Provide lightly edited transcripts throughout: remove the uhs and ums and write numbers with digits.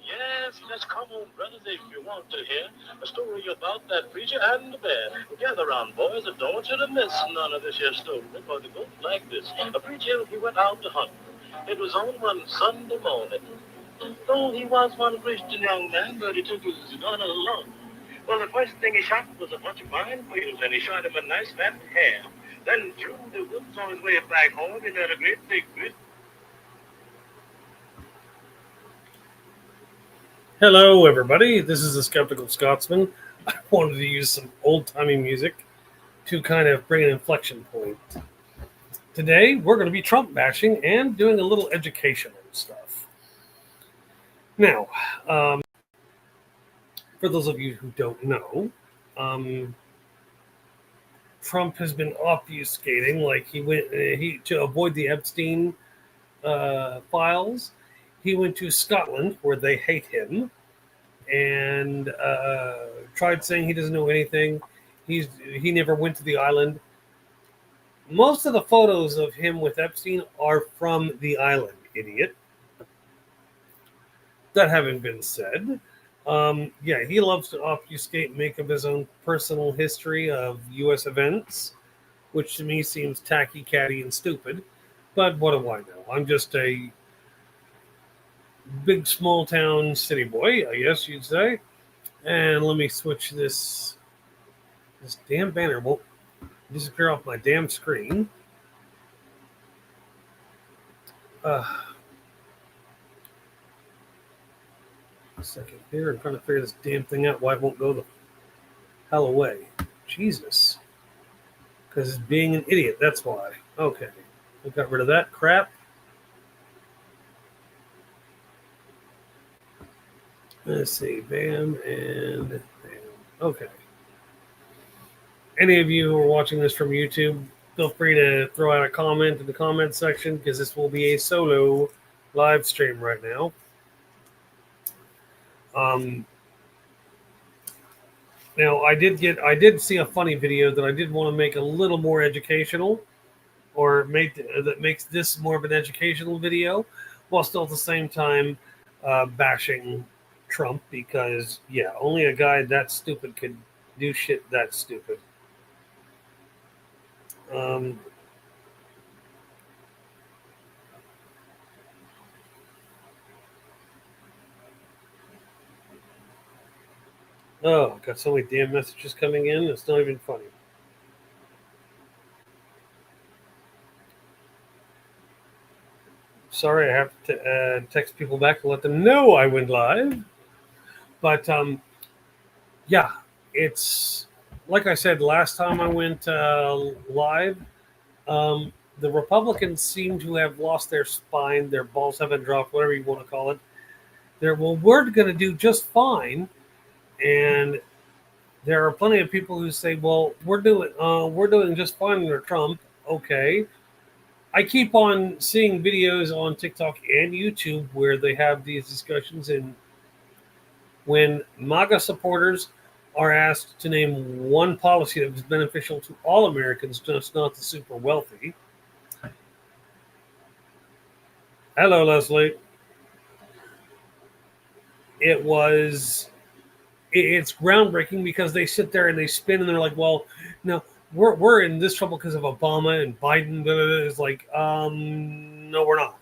Yes, let's come on, brothers, if you want to hear a story about that preacher and the bear. Gather round, boys, and don't you to miss none of this here story, because it goes like this. A preacher, he went out to hunt. It was on one Sunday morning. Though he was one Christian young man, but he took his gun along. Well, the first thing he shot was a bunch of vine wheels, and he shot him a nice fat hare. Then through the woods on his way back home, he met a great big grizzly. Hello, everybody. This is the Sceptical Scotsman. I wanted to use some old-timey music to kind of bring an inflection point. Today, we're going to be Trump bashing and doing a little educational stuff. Now, for those of you who don't know, Trump has been obfuscating, like he to avoid the Epstein files. He went to Scotland, where they hate him, and tried saying he doesn't know anything. He never went to the island. Most of the photos of him with Epstein are from the island, idiot. That having been said, he loves to obfuscate, make up his own personal history of U.S. events, which to me seems tacky, catty, and stupid. But what do I know? I'm just a big small town city boy, I guess you'd say. And let me switch this damn banner won't disappear off my damn screen. A second here. I'm trying to figure this damn thing out, why it won't go the hell away. Jesus. Because it's being an idiot, that's why. Okay. I got rid of that crap. Let's see, bam and bam. Okay. Any of you who are watching this from YouTube, feel free to throw out a comment in the comment section, because this will be a solo live stream right now. Now, I did see a funny video that I did want to make a little more educational, or that makes this more of an educational video, while still at the same time bashing Trump, because only a guy that stupid could do shit that stupid. Oh, got so many damn messages coming in, it's not even funny. Sorry, I have to text people back to let them know I went live. But it's like I said last time I went live. The Republicans seem to have lost their spine. Their balls haven't dropped, whatever you want to call it. We're going to do just fine. And there are plenty of people who say, "Well, we're doing just fine under Trump." Okay. I keep on seeing videos on TikTok and YouTube where they have these discussions, and when MAGA supporters are asked to name one policy that was beneficial to all Americans, just not the super wealthy. Hello, Leslie. It's groundbreaking, because they sit there and they spin and they're like, well, no, we're in this trouble because of Obama and Biden. It's like, no, we're not.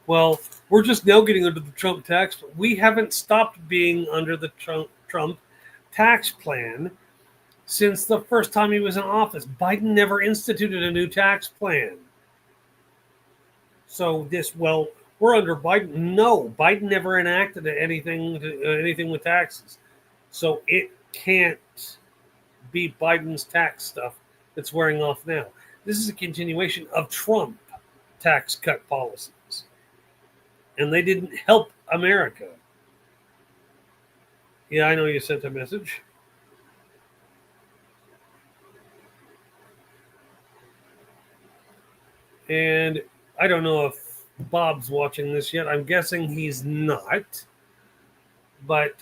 Well, we're just now getting under the Trump tax. We haven't stopped being under the Trump tax plan since the first time he was in office. Biden never instituted a new tax plan. So we're under Biden. No, Biden never enacted anything with taxes. So it can't be Biden's tax stuff that's wearing off now. This is a continuation of Trump tax cut policies. And they didn't help America. Yeah, I know you sent a message. And I don't know if Bob's watching this yet. I'm guessing he's not. But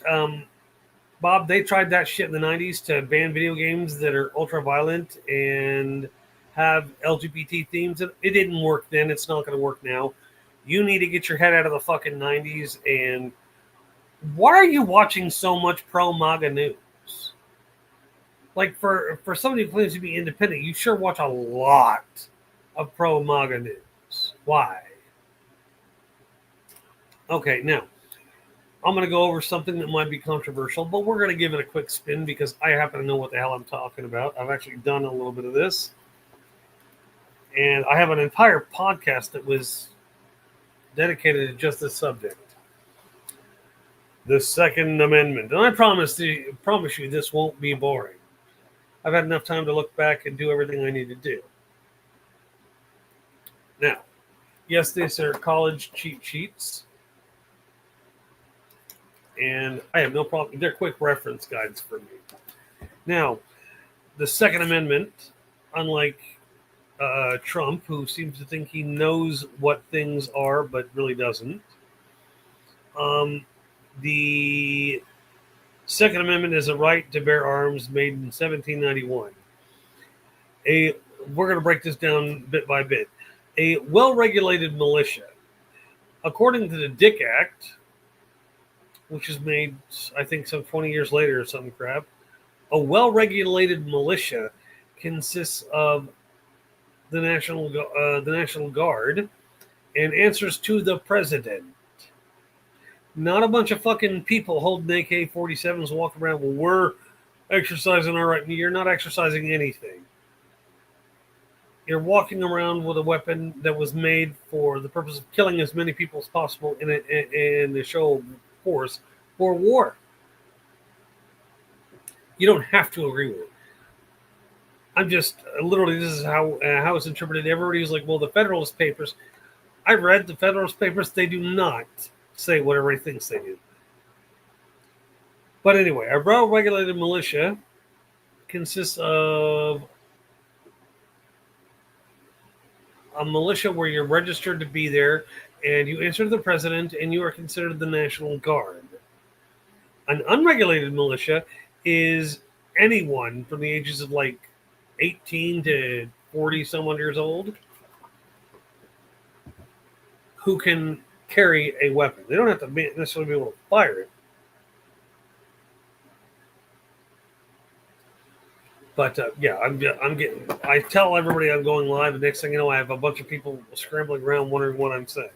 Bob, they tried that shit in the 90s to ban video games that are ultra violent and have LGBT themes. It didn't work then. It's not going to work now. You need to get your head out of the fucking 90s. And why are you watching so much pro MAGA news? Like, for somebody who claims to be independent, you sure watch a lot of pro MAGA news. Why? Okay, now I'm going to go over something that might be controversial, but we're going to give it a quick spin because I happen to know what the hell I'm talking about. I've actually done a little bit of this. And I have an entire podcast that was dedicated to just this subject. The Second Amendment. And I promise you this won't be boring. I've had enough time to look back and do everything I need to do. Now, yes, these are college cheat sheets. And I have no problem. They're quick reference guides for me. Now, the Second Amendment, unlike Trump, who seems to think he knows what things are but really doesn't, the Second Amendment is a right to bear arms made in 1791. We're going to break this down bit by bit. A well-regulated militia, according to the Dick Act, which is made, I think, some 20 years later or some crap, a well-regulated militia consists of the National Guard and answers to the president. Not a bunch of fucking people holding AK-47s walking around. Well, we're exercising our right. You're not exercising anything. You're walking around with a weapon that was made for the purpose of killing as many people as possible in a show of force for war. You don't have to agree with it. I'm just literally, this is how it's interpreted. Everybody was like, well, the Federalist Papers. I read the Federalist Papers. They do not say what everybody thinks they do. But anyway, a well-regulated militia consists of a militia where you're registered to be there and you answer to the president and you are considered the National Guard. An unregulated militia is anyone from the ages of like 18 to 40 some odd years old who can carry a weapon. They don't have to necessarily be able to fire it. But yeah, I'm getting. I tell everybody I'm going live, and next thing you know, I have a bunch of people scrambling around wondering what I'm saying.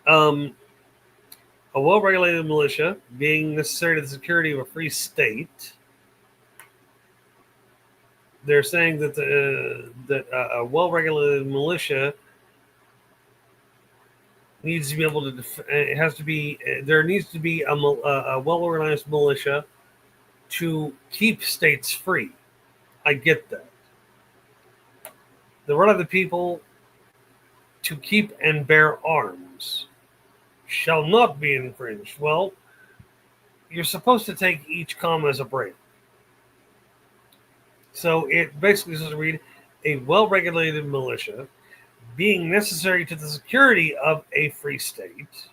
A well-regulated militia being necessary to the security of a free state. They're saying that a well-regulated militia needs to be able to. It has to be. There needs to be a well-organized militia to keep states free. I get that. The right of the people to keep and bear arms shall not be infringed. Well, you're supposed to take each comma as a break. So it basically says to read, a well-regulated militia being necessary to the security of a free state,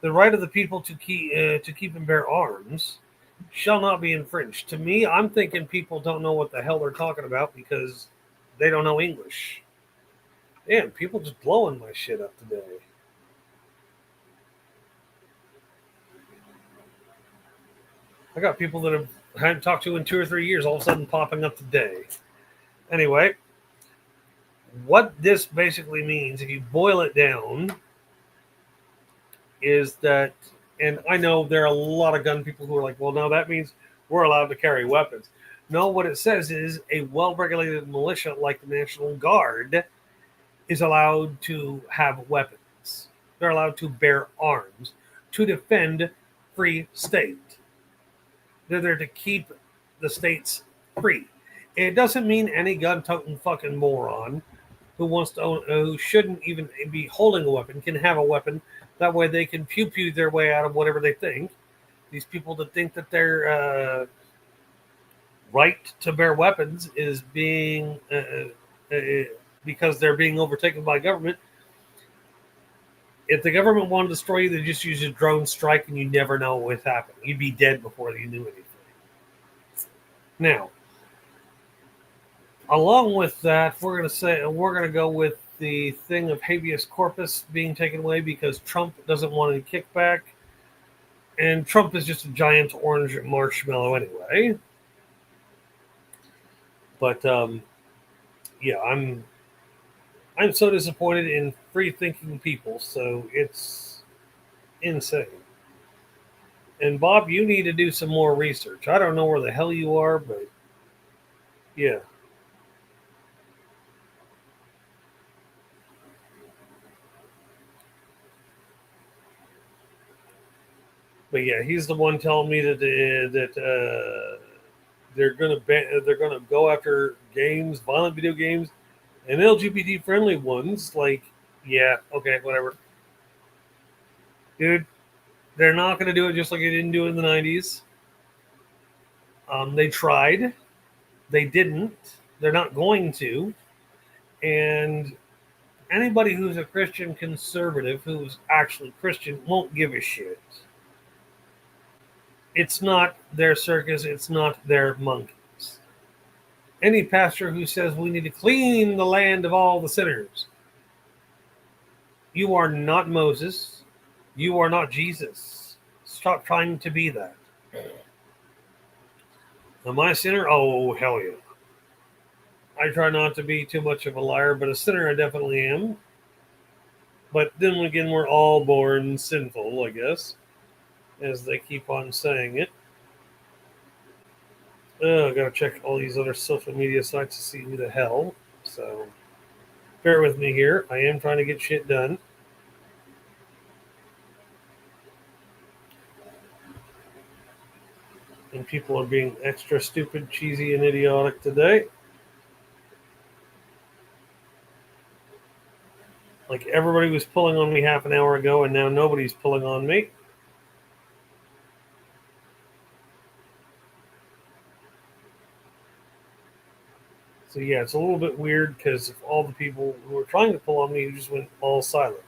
the right of the people to keep and bear arms shall not be infringed. To me, I'm thinking people don't know what the hell they're talking about because they don't know English. Damn, people just blowing my shit up today. I got people that I hadn't talked to in 2 or 3 years all of a sudden popping up today. Anyway, what this basically means, if you boil it down, is that, and I know there are a lot of gun people who are like, well, no, that means we're allowed to carry weapons. No, what it says is a well-regulated militia like the National Guard is allowed to have weapons. They're allowed to bear arms to defend free state. They're there to keep the states free. It doesn't mean any gun-toting fucking moron who wants to own, who shouldn't even be holding a weapon, can have a weapon. That way they can pew-pew their way out of whatever they think. These people that think that their right to bear weapons is being, because they're being overtaken by government, If the government wanted to destroy you, they'd just use a drone strike and you'd never know what would happen. You'd be dead before you knew anything. Now, along with that, we're going to go with the thing of habeas corpus being taken away because Trump doesn't want any kickback, and Trump is just a giant orange marshmallow anyway. But yeah, I'm so disappointed in free thinking people. So it's insane. And Bob, you need to do some more research. I don't know where the hell you are, but yeah. But yeah, he's the one telling me that they're gonna go after games, violent video games, and LGBT friendly ones. Like, yeah, okay, whatever, dude. They're not gonna do it just like they didn't do it in the '90s. They tried, they didn't. They're not going to. And anybody who's a Christian conservative who's actually Christian won't give a shit. It's not their circus. It's not their monkeys. Any pastor who says we need to clean the land of all the sinners, you are not Moses. You are not Jesus. Stop trying to be that. Am I a sinner? Oh, hell yeah. I try not to be too much of a liar, but a sinner I definitely am. But then again, we're all born sinful, I guess, as they keep on saying it. I gotta check all these other social media sites to see who the hell. So bear with me here. I am trying to get shit done. And people are being extra stupid, cheesy, and idiotic today. Like everybody was pulling on me half an hour ago, and now nobody's pulling on me. So yeah, it's a little bit weird because of all the people who were trying to pull on me who just went all silent.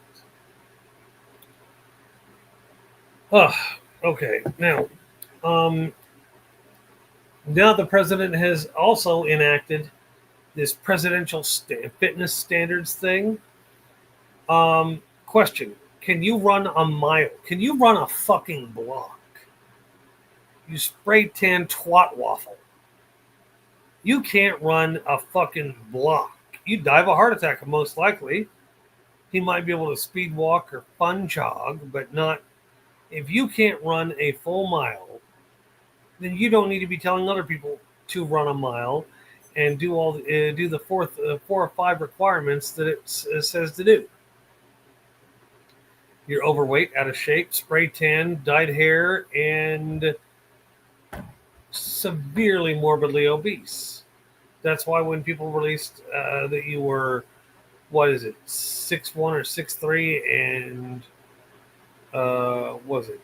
Okay, um, now the president has also enacted this presidential fitness standards thing. Question: can you run a mile? Can you run a fucking block? You spray tan twat waffle. You can't run a fucking block. You'd die of a heart attack, most likely. He might be able to speed walk or fun jog, but not. If you can't run a full mile, then you don't need to be telling other people to run a mile and do the four or five requirements that it says to do. You're overweight, out of shape, spray tan, dyed hair, and severely morbidly obese. That's why when people released that you were, what is it, 6'1" or 6'3", and was it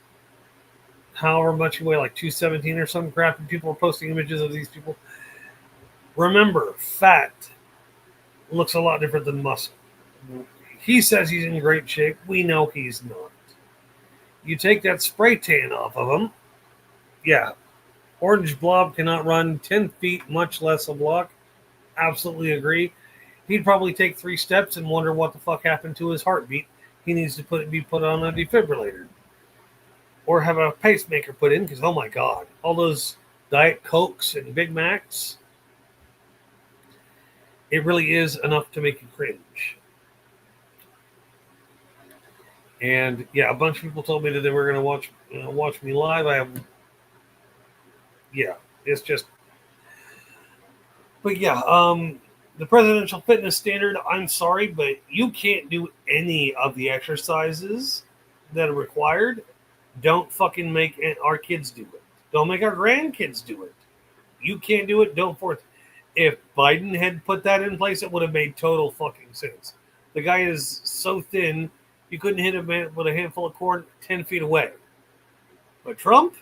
however much you weigh, like 217 or some crap, and people were posting images of these people. Remember, fat looks a lot different than muscle. He says he's in great shape. We know he's not. You take that spray tan off of him. Yeah, Orange Blob cannot run 10 feet, much less a block. Absolutely agree. He'd probably take 3 steps and wonder what the fuck happened to his heartbeat. He needs to be put on a defibrillator. Or have a pacemaker put in, because, oh my God, all those Diet Cokes and Big Macs, it really is enough to make you cringe. And yeah, a bunch of people told me that they were going to watch me live. Yeah, it's just. But yeah, the presidential fitness standard. I'm sorry, but you can't do any of the exercises that are required. Don't fucking make our kids do it. Don't make our grandkids do it. You can't do it. Don't force. If Biden had put that in place, it would have made total fucking sense. The guy is so thin, you couldn't hit him with a handful of corn 10 feet away. But Trump,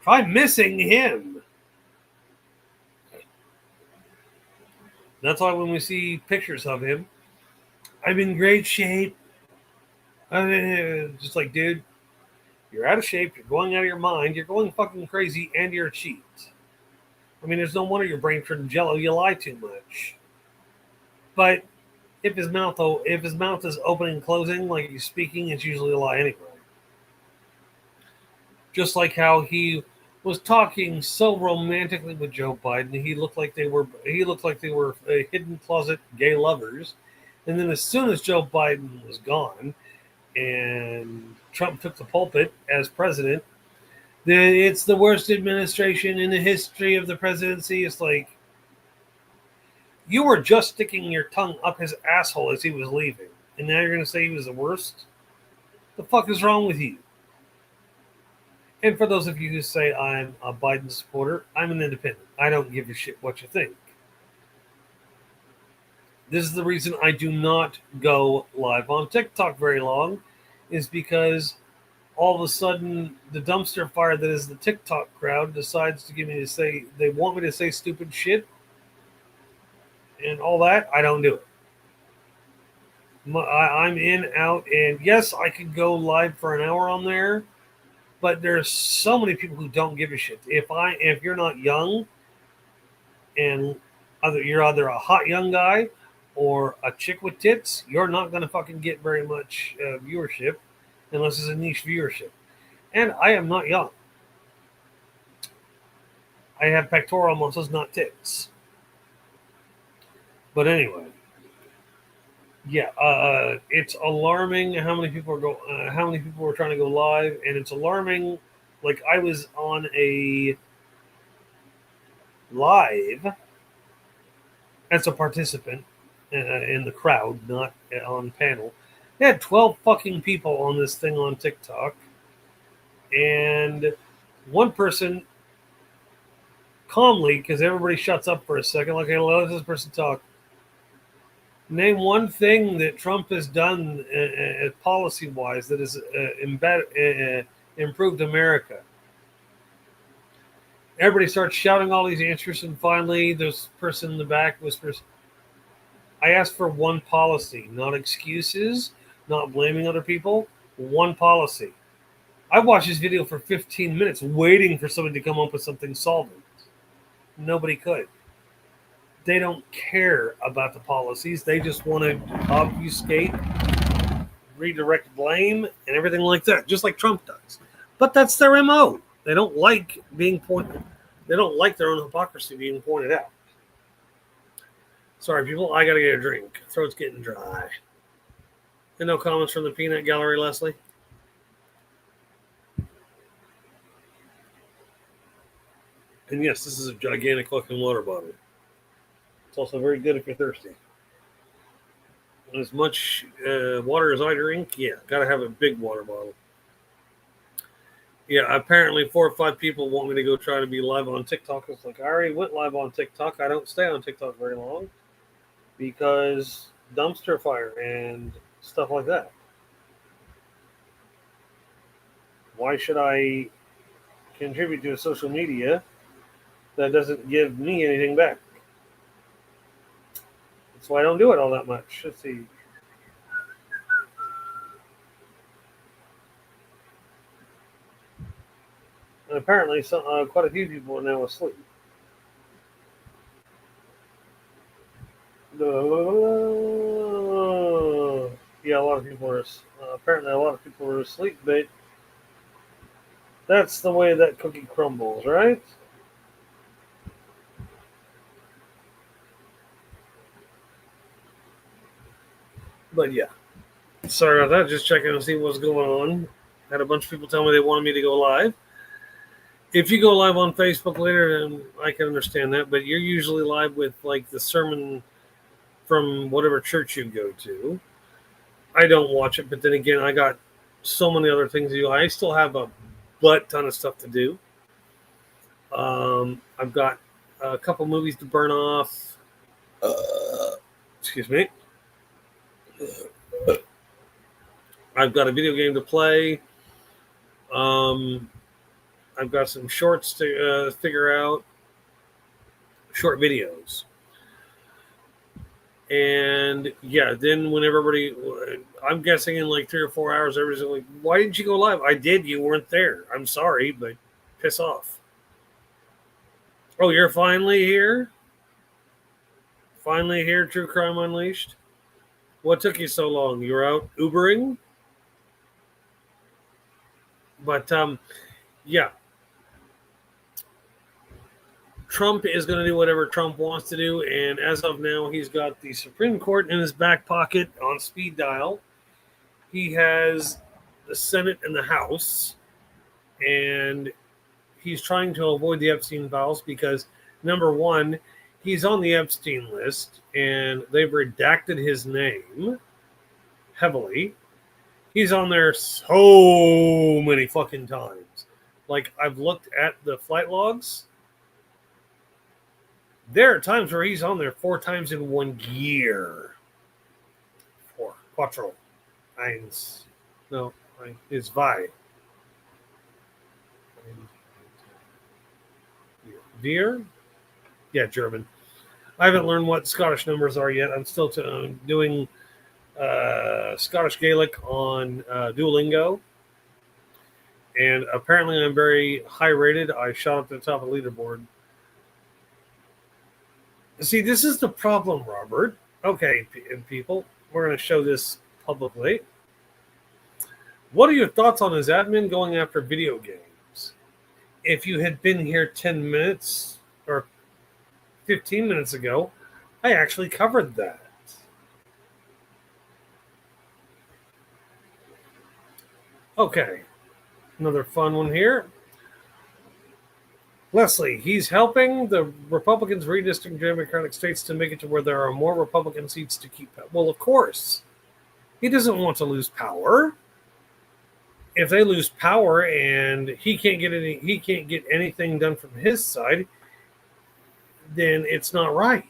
try missing him. That's why when we see pictures of him, I'm in great shape. Just like, dude, you're out of shape. You're going out of your mind. You're going fucking crazy, and you're a cheat. I mean, there's no wonder your brain turned jello. You lie too much. But if his mouth is opening and closing like he's speaking, it's usually a lie anyway. Just like how he was talking so romantically with Joe Biden, he looked like they were hidden closet gay lovers. And then as soon as Joe Biden was gone and Trump took the pulpit as president, it's the worst administration in the history of the presidency. It's like you were just sticking your tongue up his asshole as he was leaving, and now you're going to say he was the worst? The fuck is wrong with you? And for those of you who say I'm a Biden supporter, I'm an independent. I don't give a shit what you think. This is the reason I do not go live on TikTok very long, is because all of a sudden the dumpster fire that is the TikTok crowd decides to give me to say they want me to say stupid shit and all that. I don't do it. I'm in, out, and yes, I could go live for an hour on there, but there's so many people who don't give a shit. If you're not young and you're either a hot young guy or a chick with tits, you're not going to fucking get very much viewership unless it's a niche viewership. And I am not young. I have pectoral muscles, not tits. But anyway, yeah, it's alarming how many people were trying to go live, and it's alarming. Like I was on a live as a participant in the crowd, not on panel. They had 12 fucking people on this thing on TikTok, and one person calmly, because everybody shuts up for a second, like, hey, let this person talk. Name one thing that Trump has done policy-wise that has improved America. Everybody starts shouting all these answers, and finally, this person in the back whispers, I asked for one policy, not excuses, not blaming other people, one policy. I watched this video for 15 minutes waiting for somebody to come up with something solvent. Nobody could. They don't care about the policies. They just want to obfuscate, redirect blame, and everything like that, just like Trump does. But that's their MO. They don't like being pointed. They don't like their own hypocrisy being pointed out. Sorry, people. I gotta get a drink. Throat's getting dry. And no comments from the peanut gallery, Leslie. And yes, this is a gigantic fucking water bottle. It's also very good if you're thirsty. As much water as I drink, yeah, gotta have a big water bottle. Yeah, apparently 4 or 5 people want me to go try to be live on TikTok. It's like I already went live on TikTok. I don't stay on TikTok very long because dumpster fire and stuff like that. Why should I contribute to a social media that doesn't give me anything back? That's why I don't do it all that much. Let's see. And apparently, quite a few people are now asleep. Yeah, a lot of people are. Apparently, a lot of people are asleep, but that's the way that cookie crumbles, right? But yeah, sorry about that. Just checking to see what's going on. Had a bunch of people tell me they wanted me to go live. If you go live on Facebook later, then I can understand that. But you're usually live with like the sermon from whatever church you go to. I don't watch it, but then again, I got so many other things to do. I still have a butt ton of stuff to do. I've got a couple movies to burn off. Excuse me. I've got a video game to play. I've got some shorts to figure out. Short videos. And yeah, then when everybody, I'm guessing in like 3 or 4 hours, everybody's like, "Why didn't you go live?" I did. You weren't there. I'm sorry, but piss off. Oh, you're finally here. Finally here. True Crime Unleashed. What took you so long? You were out Ubering, but yeah, Trump is going to do whatever Trump wants to do, and as of now, he's got the Supreme Court in his back pocket on speed dial. He has the Senate and the House, and he's trying to avoid the Epstein files because, number one, he's on the Epstein list, and they've redacted his name heavily. He's on there so many fucking times. Like, I've looked at the flight logs. There are times where he's on there 4 times in 1 year. Four. Quattro. Eins. No, it's Vi. Vier? Yeah, German. I haven't learned what Scottish numbers are yet. I'm still doing Scottish Gaelic on Duolingo. And apparently I'm very high rated. I shot up to the top of the leaderboard. See, this is the problem, Robert. Okay, people, we're going to show this publicly. What are your thoughts on his admin going after video games? If you had been here 10 minutes or 15 minutes ago, I actually covered that. Okay, another fun one here. Leslie, he's helping the Republicans redistrict Democratic states to make it to where there are more Republican seats to keep. Well, of course. He doesn't want to lose power. If they lose power and he can't get anything done from his side, then it's not right.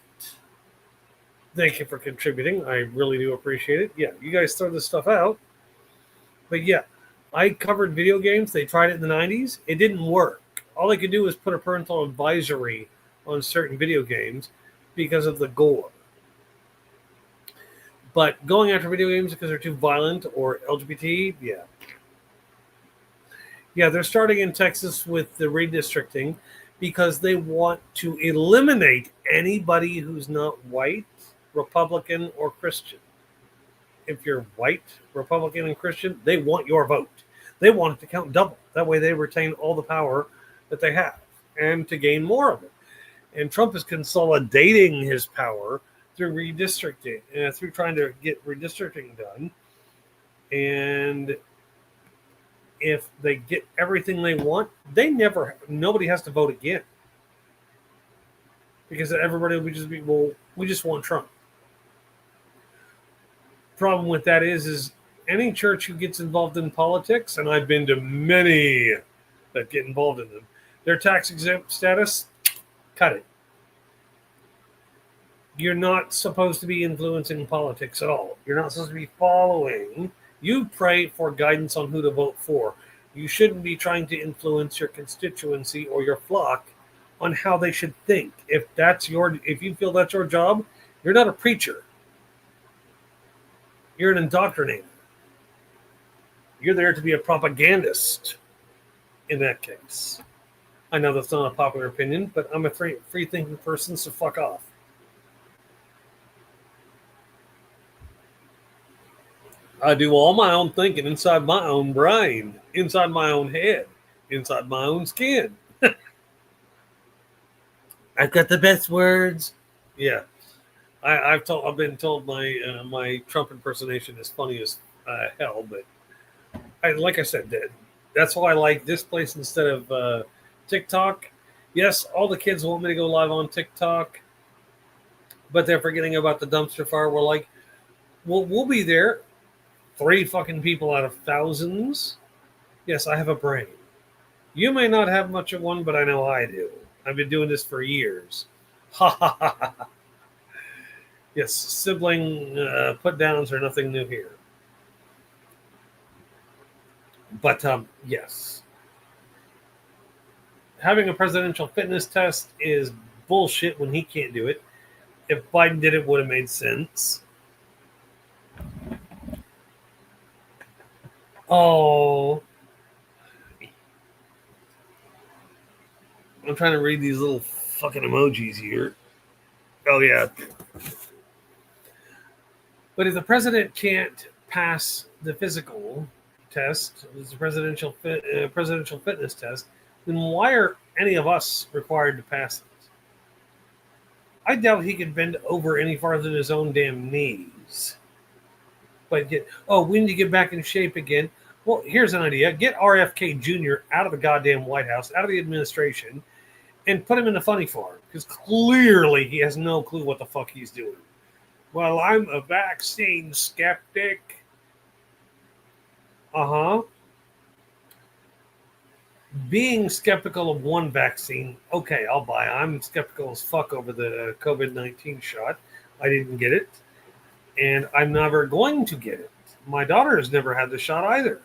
Thank you for contributing. I really do appreciate it. Yeah, you guys throw this stuff out. But yeah, I covered video games. They tried it in the 90s. It didn't work. All they could do was put a parental advisory on certain video games because of the gore. But going after video games because they're too violent or LGBT, yeah. Yeah, they're starting in Texas with the redistricting because they want to eliminate anybody who's not white, Republican, or Christian. If you're white, Republican, and Christian, they want your vote. They want it to count double. That way they retain all the power that they have and to gain more of it. And Trump is consolidating his power through redistricting, through trying to get redistricting done. And if they get everything they want, nobody has to vote again. Because everybody will just be, well, we just want Trump. Problem with that is any church who gets involved in politics, and I've been to many that get involved in them, their tax exempt status, cut it. You're not supposed to be influencing politics at all. You're not supposed to be following. You pray for guidance on who to vote for. You shouldn't be trying to influence your constituency or your flock on how they should think. If you feel that's your job, you're not a preacher. You're an indoctrinator. You're there to be a propagandist in that case. I know that's not a popular opinion, but I'm a free-thinking person, so fuck off. I do all my own thinking inside my own brain, inside my own head, inside my own skin. I've got the best words. Yeah, I've been told my Trump impersonation is funny as hell, but like I said, that's why I like this place instead of TikTok. Yes, all the kids want me to go live on TikTok, but they're forgetting about the dumpster fire. We're like, we'll be there. 3 fucking people out of thousands. Yes, I have a brain. You may not have much of one, but I know I do. I've been doing this for years. Ha ha ha ha. Yes, sibling put downs are nothing new here. But yes. Having a presidential fitness test is bullshit when he can't do it. If Biden did it, would have made sense. Oh, I'm trying to read these little fucking emojis here. Oh yeah. But if the president can't pass the physical test, the presidential fitness test, then why are any of us required to pass it? I doubt he could bend over any farther than his own damn knees. But we need to get back in shape again. Well, here's an idea: get RFK Jr. out of the goddamn White House, out of the administration, and put him in the funny farm because clearly he has no clue what the fuck he's doing. Well, I'm a vaccine skeptic. Uh huh. Being skeptical of one vaccine, okay, I'll buy. I'm skeptical as fuck over the COVID-19 shot. I didn't get it, and I'm never going to get it. My daughter has never had the shot either.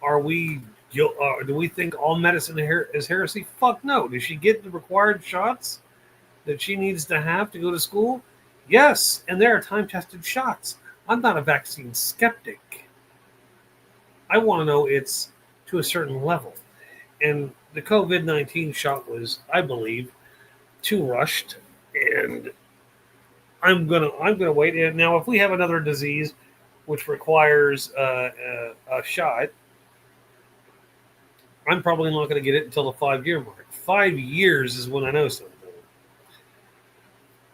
Are we? Do we think all medicine is heresy? Fuck no. Does she get the required shots that she needs to have to go to school? Yes, and there are time-tested shots. I'm not a vaccine skeptic. I want to know it's to a certain level. And the COVID-19 shot was, I believe, too rushed. And I'm gonna wait. And now, if we have another disease which requires a shot, I'm probably not going to get it until the 5-year mark. 5 years is when I know something.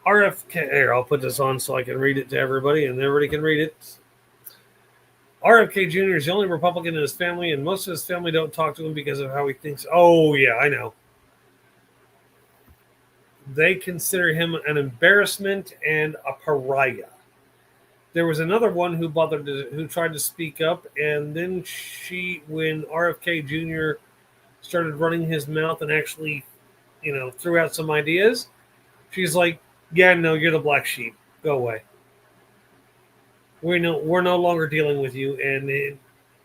RFK, here, I'll put this on so I can read it to everybody, and everybody can read it. RFK Jr. is the only Republican in his family, and most of his family don't talk to him because of how he thinks. Oh, yeah, I know. They consider him an embarrassment and a pariah. There was another one who tried to speak up, and then when RFK Jr. started running his mouth and actually, threw out some ideas, she's like, "Yeah, no, you're the black sheep. Go away. We're no longer dealing with you." And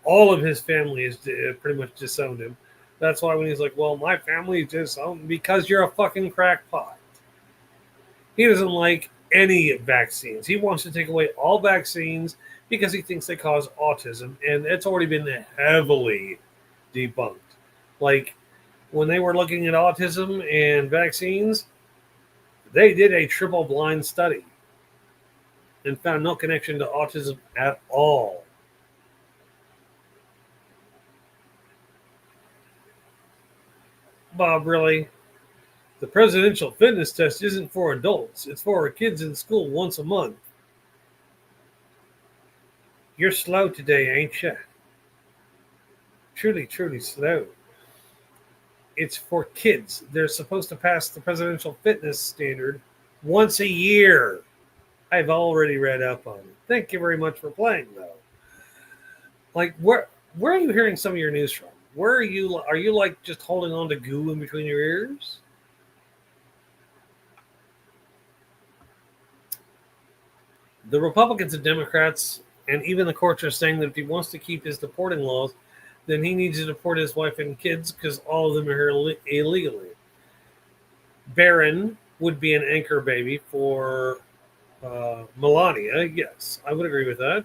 all of his family has pretty much disowned him. That's why when he's like, "Well, my family disowned," because you're a fucking crackpot. He doesn't like any vaccines. He wants to take away all vaccines because he thinks they cause autism, and it's already been heavily debunked. Like when they were looking at autism and vaccines, they did a triple blind study and found no connection to autism at all. Bob, really? The presidential fitness test isn't for adults. It's for kids in school once a month. You're slow today, ain't you? Truly, truly slow. It's for kids. They're supposed to pass the presidential fitness standard once a year. I've already read up on it. Thank you very much for playing, though. Like, where are you hearing some of your news from? Where are you? Are you like just holding on to goo in between your ears? The Republicans and Democrats and even the courts are saying that if he wants to keep his deporting laws, then he needs to deport his wife and kids because all of them are here illegally. Barron would be an anchor baby for Melania. Yes, I would agree with that.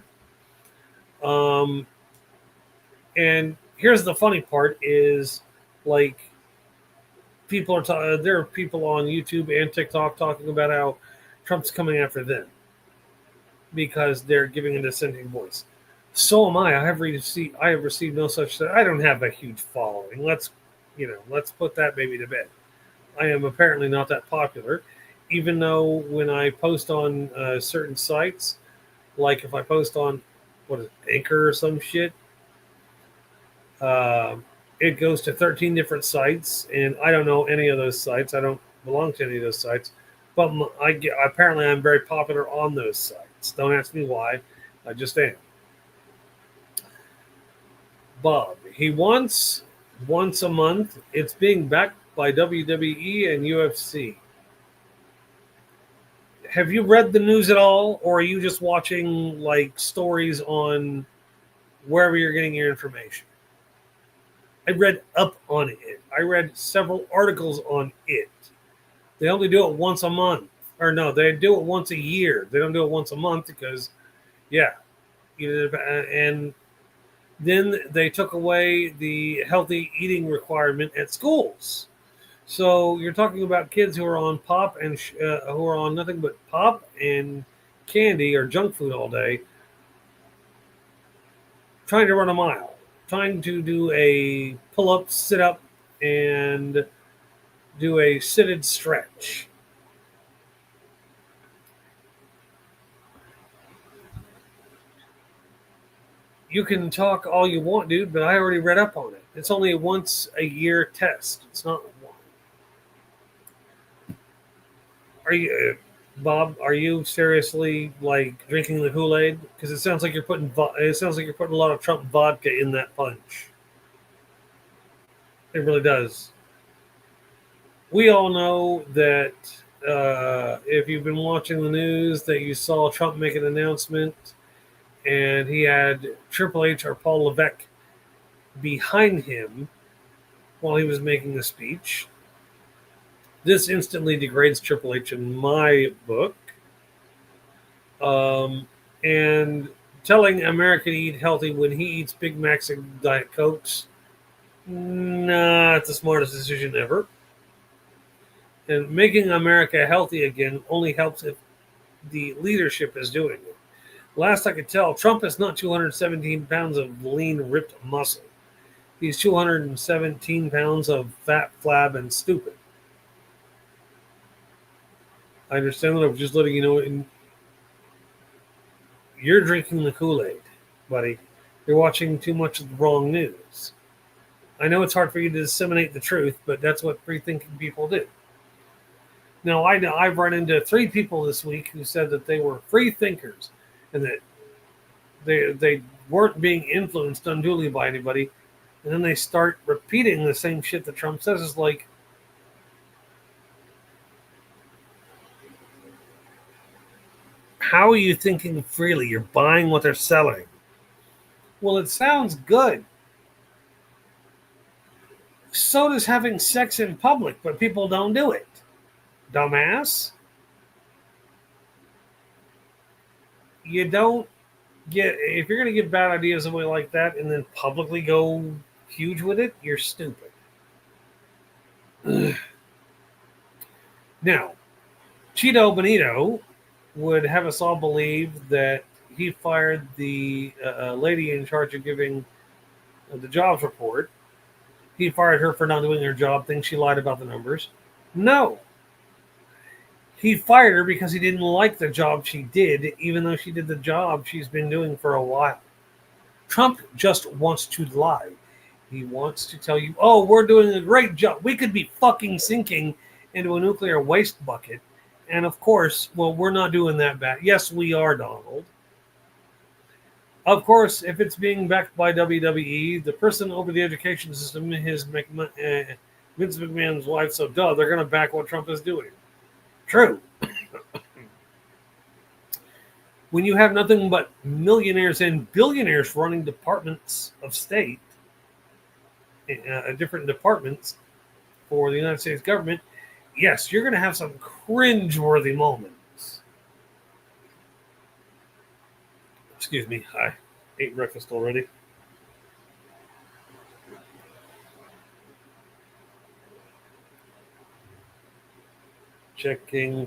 And here's the funny part is, like, there are people on YouTube and TikTok talking about how Trump's coming after them because they're giving a dissenting voice. So am I. I have received no such thing. I don't have a huge following. Let's put that baby to bed. I am apparently not that popular, even though when I post on certain sites, like if I post on Anchor or some shit, it goes to 13 different sites, and I don't know any of those sites. I don't belong to any of those sites, but apparently I'm very popular on those sites. Don't ask me why. I just am. Bob, he wants once a month. It's being backed by WWE and UFC. Have you read the news at all, or are you just watching like stories on wherever you're getting your information? I read up on it. I read several articles on it. They only do it once a month, or no, they do it once a year. They don't do it once a month because, yeah, and then they took away the healthy eating requirement at schools. So you're talking about kids who are on pop and who are on nothing but pop and candy or junk food all day, trying to run a mile, trying to do a pull up, sit up, and do a seated stretch. You can talk all you want, dude, but I already read up on it. It's only a once a year test. It's not. Are you, Bob? Are you seriously like drinking the Kool Aid? Because it sounds like you're putting. It sounds like you're putting a lot of Trump vodka in that punch. It really does. We all know that if you've been watching the news, that you saw Trump make an announcement, and he had Triple H or Paul Levesque behind him while he was making the speech. This instantly degrades Triple H in my book. And telling America to eat healthy when he eats Big Macs and Diet Cokes, not the smartest decision ever. And making America healthy again only helps if the leadership is doing it. Last I could tell, Trump is not 217 pounds of lean, ripped muscle. He's 217 pounds of fat, flab, and stupid. I understand that. I'm just letting you know. You're drinking the Kool-Aid, buddy. You're watching too much of the wrong news. I know it's hard for you to disseminate the truth, but that's what free-thinking people do. Now, I've run into 3 people this week who said that they were free thinkers and that they weren't being influenced unduly by anybody, and then they start repeating the same shit that Trump says. Is like, how are you thinking freely? You're buying what they're selling. Well, it sounds good. So does having sex in public, but people don't do it. Dumbass. You don't get, if you're going to get bad ideas away like that and then publicly go huge with it, you're stupid. Now, Cheeto Benito would have us all believe that he fired the lady in charge of giving the jobs report. He fired her for not doing her job, thinks she lied about the numbers. No. He fired her because he didn't like the job she did, even though she did the job she's been doing for a while. Trump just wants to lie. He wants to tell you, oh, we're doing a great job. We could be fucking sinking into a nuclear waste bucket. And of course, well, we're not doing that bad. Yes, we are, Donald. Of course, if it's being backed by WWE, the person over the education system is Vince McMahon's wife, so duh, they're going to back what Trump is doing. True. When you have nothing but millionaires and billionaires running departments of state, different departments for the United States government, yes, you're going to have some cringe-worthy moments. Excuse me, I ate breakfast already. Checking.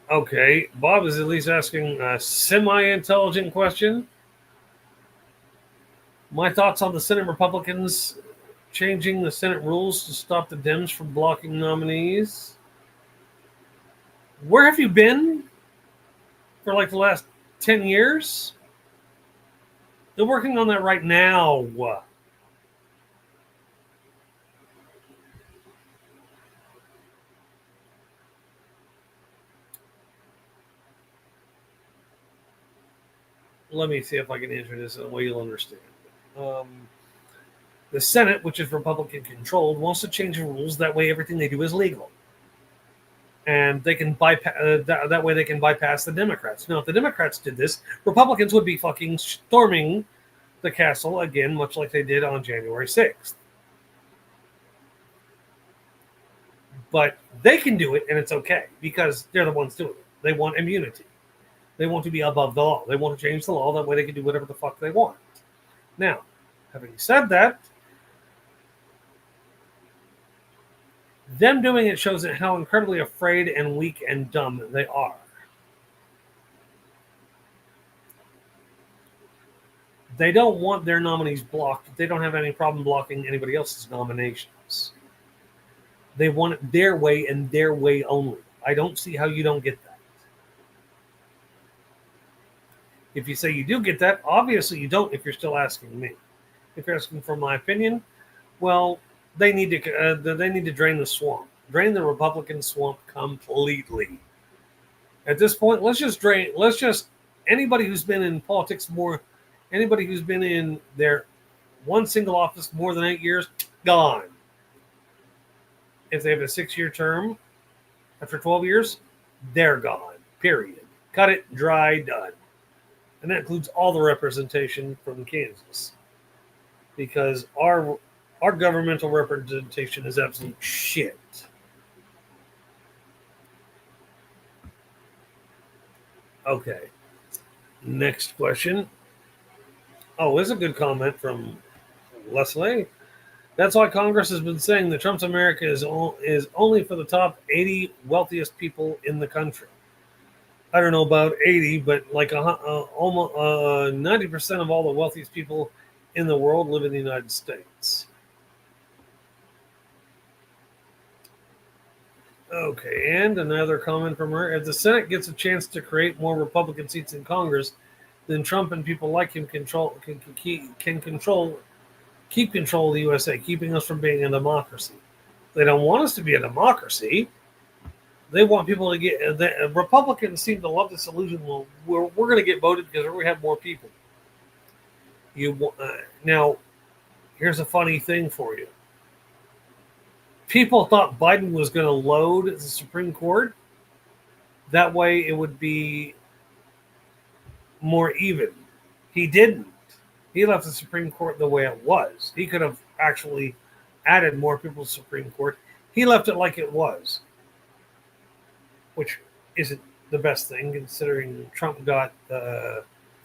Okay, Bob is at least asking a semi-intelligent question. My thoughts on the Senate Republicans changing the Senate rules to stop the Dems from blocking nominees. Where have you been for like the last 10 years? They're working on that right now. Let me see if I can answer this in a way you'll understand. The Senate, which is Republican controlled, wants to change the rules. That way, everything they do is legal, and they can bypass. That way, they can bypass the Democrats. Now, if the Democrats did this, Republicans would be fucking storming the castle again, much like they did on January 6th. But they can do it, and it's okay because they're the ones doing it. They want immunity. They want to be above the law. They want to change the law. That way they can do whatever the fuck they want. Now, having said that, them doing it shows how incredibly afraid and weak and dumb they are. They don't want their nominees blocked. They don't have any problem blocking anybody else's nominations. They want it their way and their way only. I don't see how you don't get that. If you say you do get that, obviously you don't if you're still asking me. If you're asking for my opinion, well, they need to drain the swamp. Drain the Republican swamp completely. At this point, anybody who's been in politics anybody who's been in their one single office more than 8 years, gone. If they have a 6-year term, after 12 years, they're gone. Period. Cut it, dry, done. And that includes all the representation from Kansas. Because our governmental representation is absolute shit. Okay. Next question. Oh, this is a good comment from Leslie. That's why Congress has been saying that Trump's America is only for the top 80 wealthiest people in the country. I don't know about 80, but like almost 90% of all the wealthiest people in the world live in the United States. Okay, and another comment from her. If the Senate gets a chance to create more Republican seats in Congress, then Trump and people like him keep control of the USA, keeping us from being a democracy. They don't want us to be a democracy. They want people to get. Republicans seem to love this illusion. Well, we're going to get voted because we have more people. Now, here's a funny thing for you. People thought Biden was going to load the Supreme Court. That way, it would be more even. He didn't. He left the Supreme Court the way it was. He could have actually added more people to the Supreme Court. He left it like it was, which isn't the best thing considering Trump got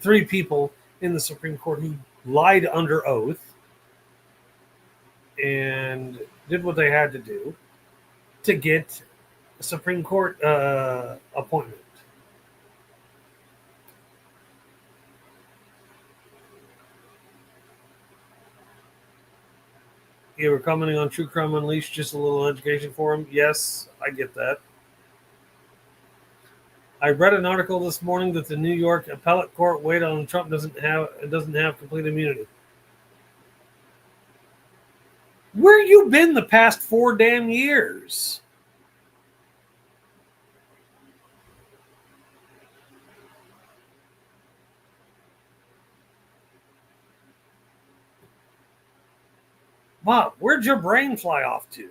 3 people in the Supreme Court who lied under oath and did what they had to do to get a Supreme Court appointment. You were commenting on True Crime Unleashed, just a little education for him. Yes, I get that. I read an article this morning that the New York appellate court weighed on Trump doesn't have complete immunity. Where you been the past 4 damn years? Bob, where'd your brain fly off to?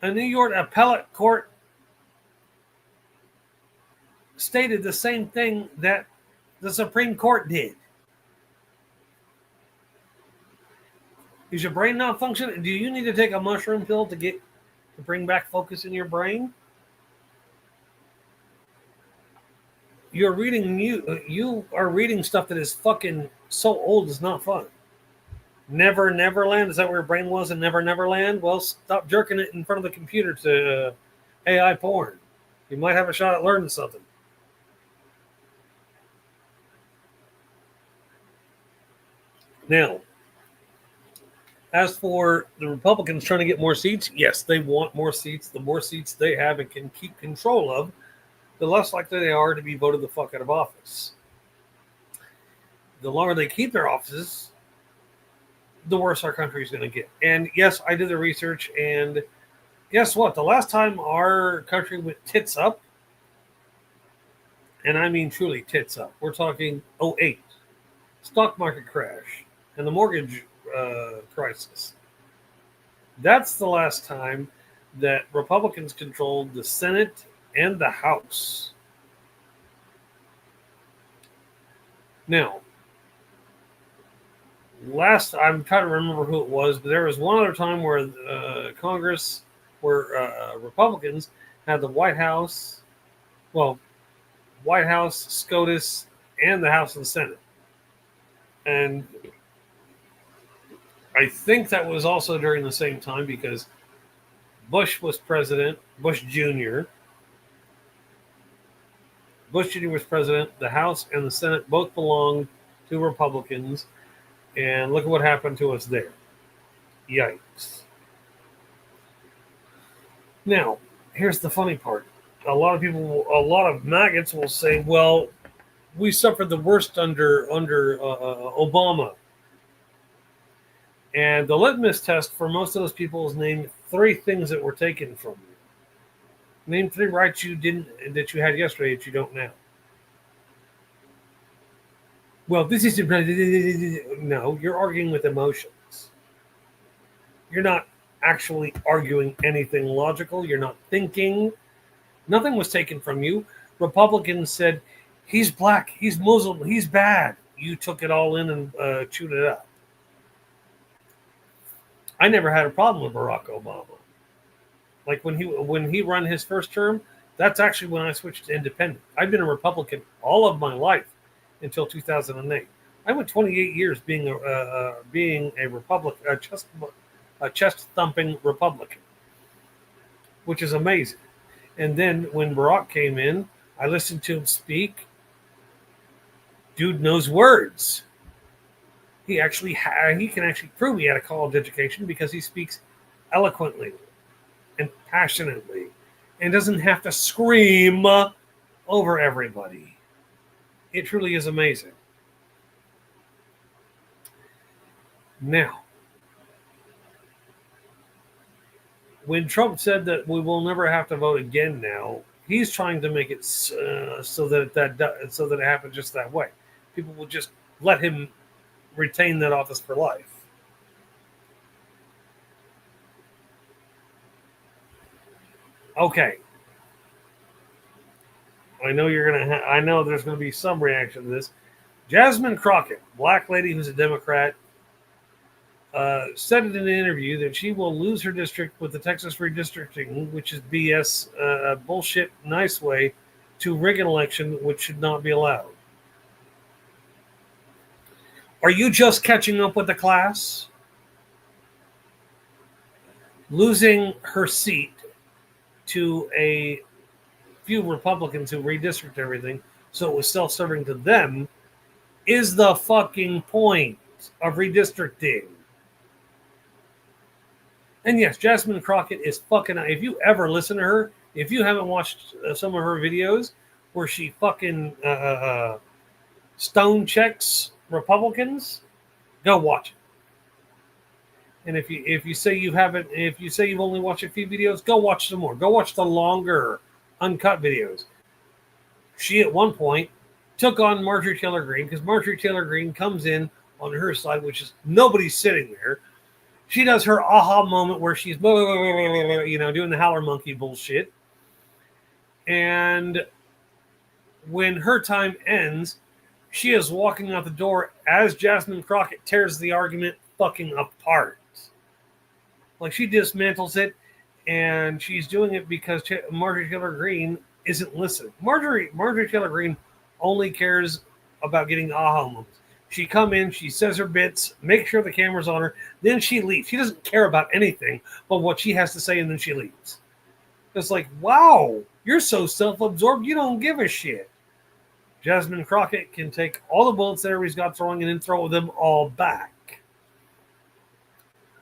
A New York appellate court stated the same thing that the Supreme Court did. Is your brain not functioning? Do you need to take a mushroom pill to bring back focus in your brain? You are reading stuff that is fucking so old it's not fun. Never Neverland, is that where your brain was in Never Neverland? Well, stop jerking it in front of the computer to AI porn. You might have a shot at learning something. Now, as for the Republicans trying to get more seats, yes, they want more seats. The more seats they have and can keep control of, the less likely they are to be voted the fuck out of office. The longer they keep their offices, the worse our country is going to get. And yes, I did the research, and guess what? The last time our country went tits up, and I mean truly tits up, we're talking 2008, stock market crash, and the mortgage crisis. That's the last time that Republicans controlled the Senate and the House. Now, last I'm trying to remember who it was, but there was one other time where Congress, where Republicans had the White House, well, White House, SCOTUS, and the House and Senate, and I think that was also during the same time because Bush was president, Bush Jr. was president. The House and the Senate both belonged to Republicans, and look at what happened to us there. Yikes. Now, here's the funny part. A lot of maggots will say, "Well, we suffered the worst under Obama." And the litmus test for most of those people is name three things that were taken from you. Name three rights that you had yesterday that you don't now. Well, this is no. You're arguing with emotions. You're not actually arguing anything logical. You're not thinking. Nothing was taken from you. Republicans said, he's black, he's Muslim, he's bad. You took it all in and chewed it up. I never had a problem with Barack Obama. Like when he ran his first term, that's actually when I switched to independent. I've been a Republican all of my life until 2008. I went 28 years being a Republican, a chest thumping Republican, which is amazing. And then when Barack came in, I listened to him speak. Dude knows words. He can actually prove he had a college education because he speaks eloquently and passionately and doesn't have to scream over everybody. It truly is amazing. Now, when Trump said that we will never have to vote again now, he's trying to make it so that it happens just that way. People will just let him retain that office for life. Okay. I know I know there's gonna be some reaction to this. Jasmine Crockett, black lady who's a Democrat, said in an interview that she will lose her district with the Texas redistricting, which is BS, bullshit, nice way to rig an election, which should not be allowed. Are you just catching up with the class? Losing her seat to a few Republicans who redistrict everything, so it was self-serving to them, is the fucking point of redistricting. And yes, Jasmine Crockett is fucking. If you ever listen to her, if you haven't watched some of her videos where she fucking stone checks Republicans, go watch it. And if you say you haven't, if you say you've only watched a few videos, go watch some more. Go watch the longer, uncut videos. She at one point took on Marjorie Taylor Greene because Marjorie Taylor Greene comes in on her side, which is nobody's sitting there. She does her aha moment where she's, doing the howler monkey bullshit. And when her time ends, she is walking out the door as Jasmine Crockett tears the argument fucking apart. Like she dismantles it, and she's doing it because Marjorie Taylor Greene isn't listening. Marjorie Taylor Greene only cares about getting aha moments. She come in, she says her bits, make sure the camera's on her, then she leaves. She doesn't care about anything but what she has to say, and then she leaves. It's like, wow, you're so self-absorbed, you don't give a shit. Jasmine Crockett can take all the bullets that everybody's got throwing and then throw them all back.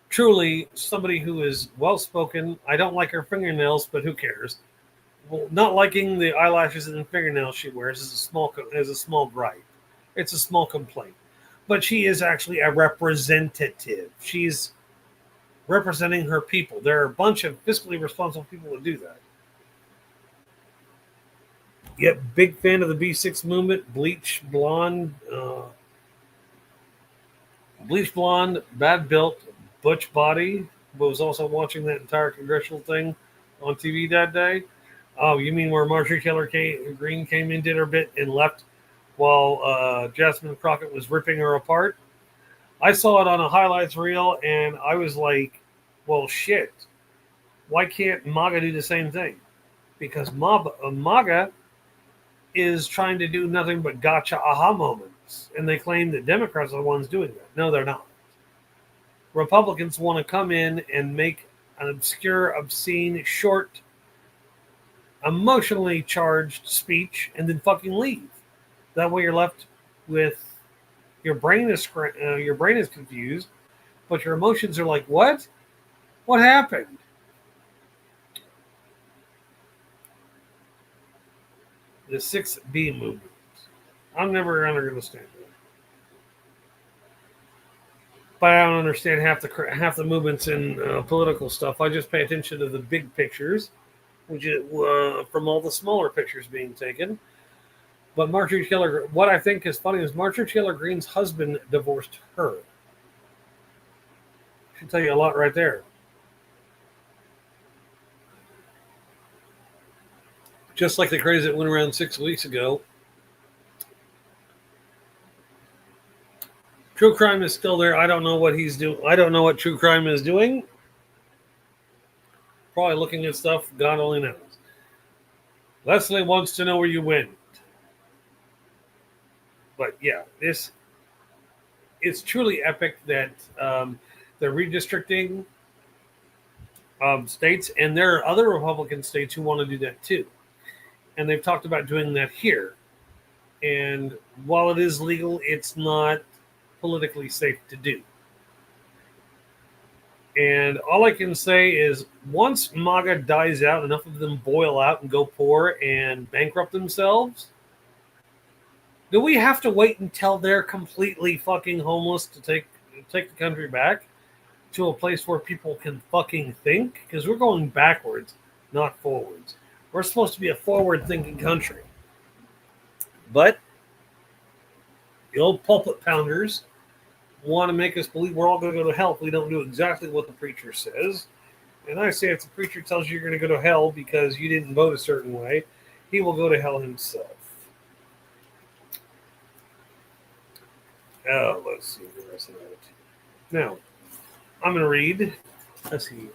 Truly, somebody who is well-spoken. I don't like her fingernails, but who cares? Well, not liking the eyelashes and the fingernails she wears is a small gripe. It's a small complaint. But she is actually a representative. She's representing her people. There are a bunch of fiscally responsible people who do that. Yet, big fan of the B6 movement, bleach blonde, bad built, butch body, but was also watching that entire congressional thing on TV that day. Oh, you mean where Marjorie Taylor Greene came in, did her bit, and left while Jasmine Crockett was ripping her apart? I saw it on a highlights reel, and I was like, "Well, shit! Why can't MAGA do the same thing?" Because MAGA is trying to do nothing but gotcha aha moments, and they claim that Democrats are the ones doing that. No, they're not. Republicans want to come in and make an obscure, obscene, short, emotionally charged speech and then fucking leave. That way, you're left with your brain is confused, but your emotions are like, what? What happened? The 6B movement. I'm never going to understand it. But I don't understand half the movements in political stuff. I just pay attention to the big pictures, which is from all the smaller pictures being taken. But Marjorie Taylor, what I think is funny is Marjorie Taylor Greene's husband divorced her. Should tell you a lot right there. Just like the craze that went around 6 weeks ago, true crime is still there. I don't know what he's doing. I don't know what true crime is doing. Probably looking at stuff God only knows. Leslie wants to know where you went. But yeah, it's truly epic that they're redistricting states, and there are other Republican states who want to do that too. And they've talked about doing that here. And while it is legal, it's not politically safe to do. And all I can say is once MAGA dies out, enough of them boil out and go poor and bankrupt themselves, do we have to wait until they're completely fucking homeless to take the country back to a place where people can fucking think? Because we're going backwards, not forwards. We're supposed to be a forward-thinking country. But the old pulpit pounders want to make us believe we're all going to go to hell if we don't do exactly what the preacher says. And I say if the preacher tells you you're going to go to hell because you didn't vote a certain way, he will go to hell himself. Oh, let's see the rest of that. Now, I'm going to read. Let's see.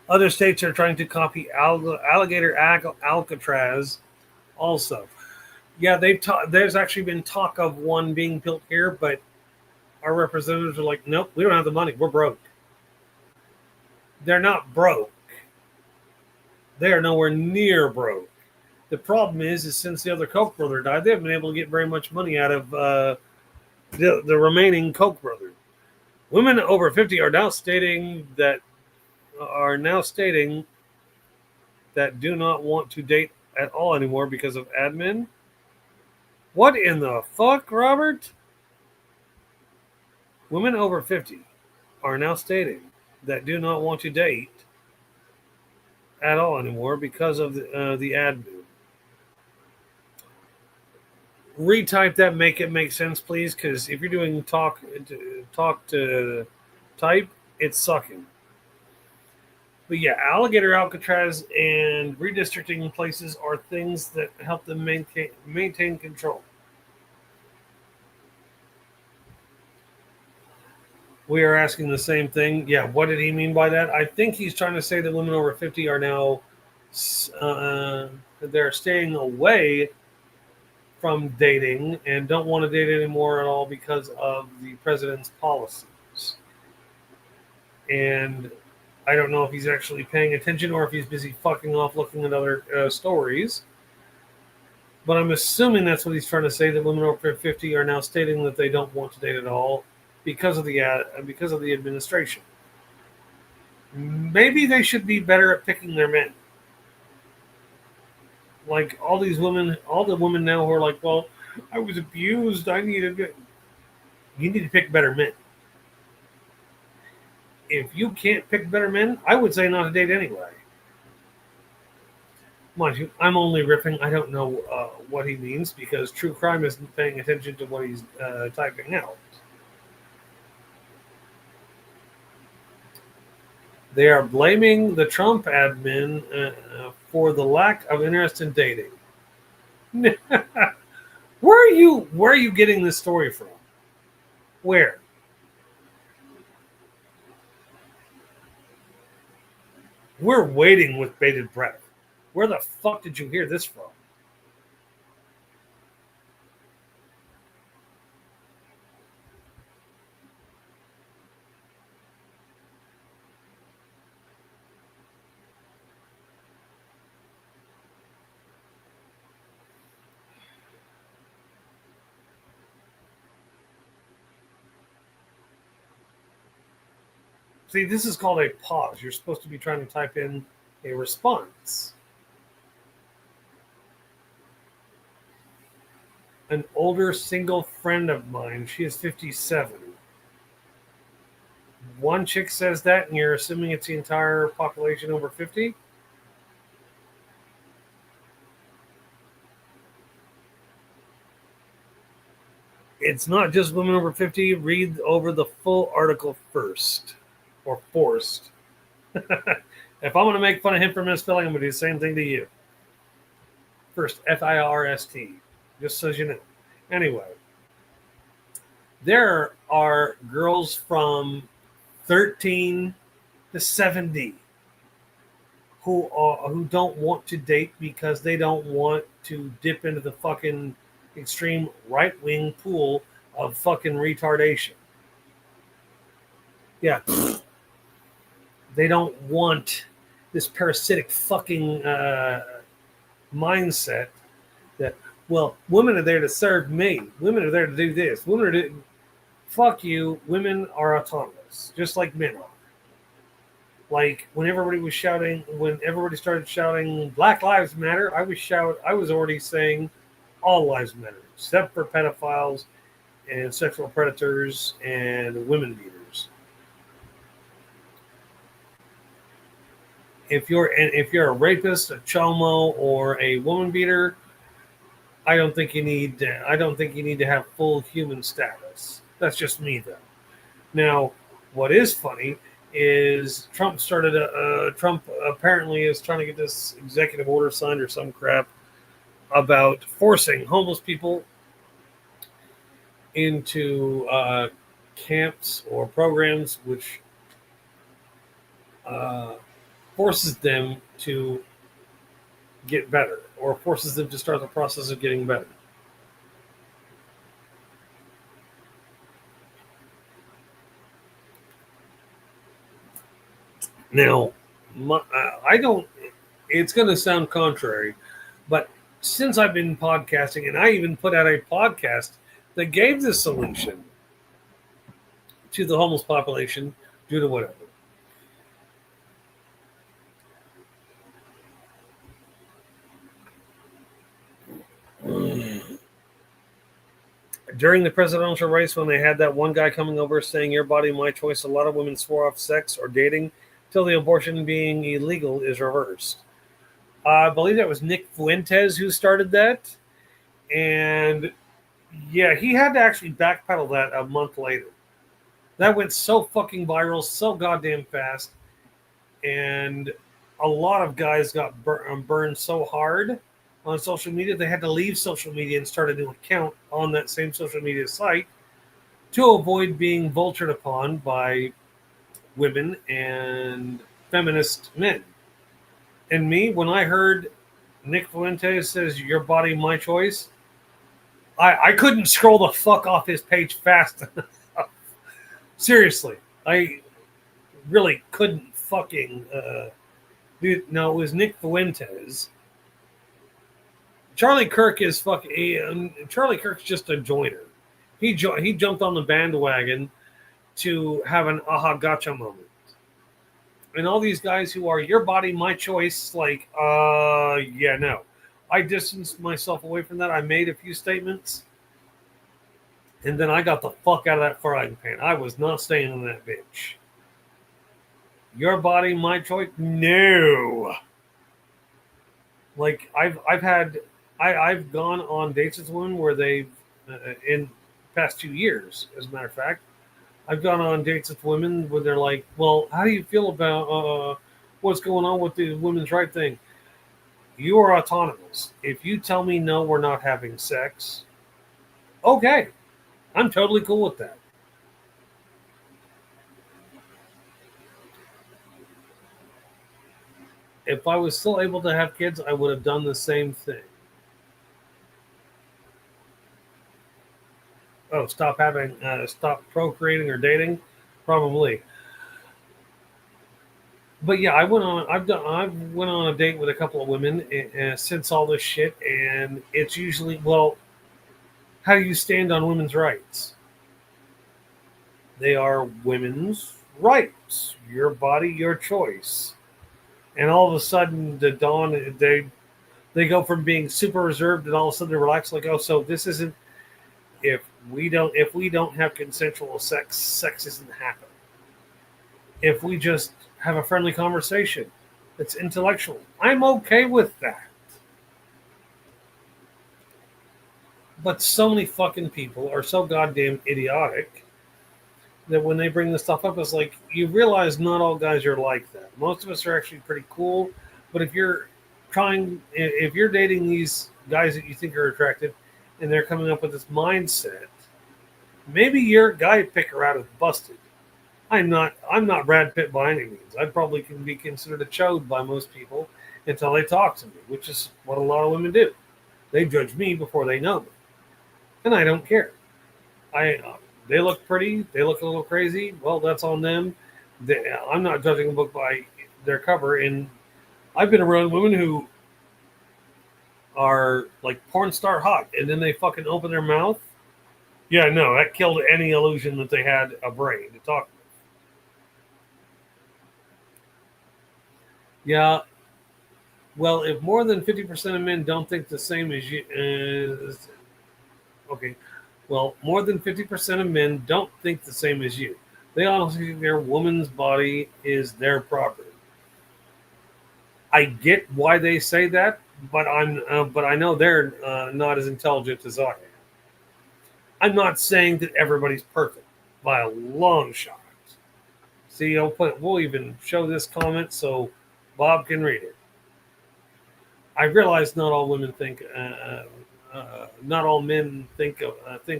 Other states are trying to copy alligator Alcatraz also. Yeah, there's actually been talk of one being built here, but our representatives are like, nope, we don't have the money. We're broke. They're not broke. They are nowhere near broke. The problem is since the other Koch brother died, they haven't been able to get very much money out of the remaining Koch brother. Women over 50 are now stating that do not want to date at all anymore because of admin. What in the fuck, Robert? Women over 50 are now stating that do not want to date at all anymore because of the admin. Retype that, make it make sense, please, because if you're doing talk to type, it's sucking. But yeah, alligator Alcatraz and redistricting places are things that help them maintain control. We are asking the same thing. Yeah, what did he mean by that? I think he's trying to say that women over 50 are now they're staying away from dating and don't want to date anymore at all because of the president's policies. And I don't know if he's actually paying attention or if he's busy fucking off looking at other stories. But I'm assuming that's what he's trying to say, that women over 50 are now stating that they don't want to date at all because of the administration. Maybe they should be better at picking their men. Like all the women now who are like, well, I was abused. You need to pick better men. If you can't pick better men, I would say not to date anyway. Mind you, I'm only riffing. I don't know what he means because true crime isn't paying attention to what he's typing out. They are blaming the Trump admin for the lack of interest in dating. Where are you getting this story from? Where? We're waiting with bated breath. Where the fuck did you hear this from? See, this is called a pause. You're supposed to be trying to type in a response. An older single friend of mine, she is 57. One chick says that, and you're assuming it's the entire population over 50? It's not just women over 50. Read over the full article first, or forced. If I'm going to make fun of him for misspelling, I'm going to do the same thing to you. First, FIRST, just so you know. Anyway, there are girls from 13 to 70 who don't want to date because they don't want to dip into the fucking extreme right wing pool of fucking retardation. Yeah, they don't want this parasitic fucking mindset that, well, women are there to serve me. Women are there to do this. Women are to fuck you. Women are autonomous, just like men are. Like when everybody started shouting Black Lives Matter, I was already saying all lives matter, except for pedophiles and sexual predators and women beaters. If you're a rapist, a chomo, or a woman beater, I don't think you need to have full human status. That's just me, though. Now, what is funny is Trump apparently is trying to get this executive order signed or some crap about forcing homeless people into camps or programs which uh, forces them to get better or forces them to start the process of getting better. Now, I don't. It's going to sound contrary, but since I've been podcasting, and I even put out a podcast that gave the solution to the homeless population due to whatever. During the presidential race, when they had that one guy coming over saying "Your body, my choice," a lot of women swore off sex or dating till the abortion being illegal is reversed. I believe that was Nick Fuentes who started that, and yeah, he had to actually backpedal that a month later. That went so fucking viral, so goddamn fast, and a lot of guys got burned so hard on social media they had to leave social media and start a new account on that same social media site to avoid being vultured upon by women and feminist men. And me, when I heard Nick Fuentes says "Your body, my choice," I couldn't scroll the fuck off his page fast enough. Seriously, I really couldn't fucking. Dude, no, it was Nick Fuentes. Charlie Kirk is fucking. Charlie Kirk's just a joiner. He jumped on the bandwagon to have an aha gotcha moment. And all these guys who are "Your body, my choice," like, yeah, no. I distanced myself away from that. I made a few statements, and then I got the fuck out of that frying pan. I was not staying in that bitch. Your body, my choice? No. Like I've gone on dates with women where they've in the past 2 years, as a matter of fact, I've gone on dates with women where they're like, "Well, how do you feel about what's going on with the women's right thing?" You are autonomous. If you tell me no, we're not having sex. Okay, I'm totally cool with that. if I was still able to have kids, I would have done the same thing. Oh, stop procreating or dating, probably. But yeah, I've went on a date with a couple of women since all this shit, and it's usually, well, how do you stand on women's rights? They are women's rights, your body, your choice. And all of a sudden, they go from being super reserved and all of a sudden they relax, like, oh, so this isn't, if we don't have consensual sex, sex isn't happening. If we just have a friendly conversation, it's intellectual. I'm okay with that. But so many fucking people are so goddamn idiotic that when they bring this stuff up, it's like you realize not all guys are like that. Most of us are actually pretty cool. But if you're dating these guys that you think are attractive, and they're coming up with this mindset, maybe your guy picker out is busted. I'm not Brad Pitt by any means. I probably can be considered a chode by most people until they talk to me, which is what a lot of women do. They judge me before they know me, and I don't care. They look pretty, they look a little crazy. Well, that's on them. I'm not judging a book by their cover, and I've been around women who are like porn star hot, and then they fucking open their mouth. Yeah, no, that killed any illusion that they had a brain to talk. Yeah, well, if more than 50% of men don't think the same as you, okay, well, more than 50% of men don't think the same as you. They honestly think their woman's body is their property. I get why they say that, but I know they're not as intelligent as I am. I'm not saying that everybody's perfect by a long shot. See, we'll even show this comment so Bob can read it. I realize not all women think, not all men think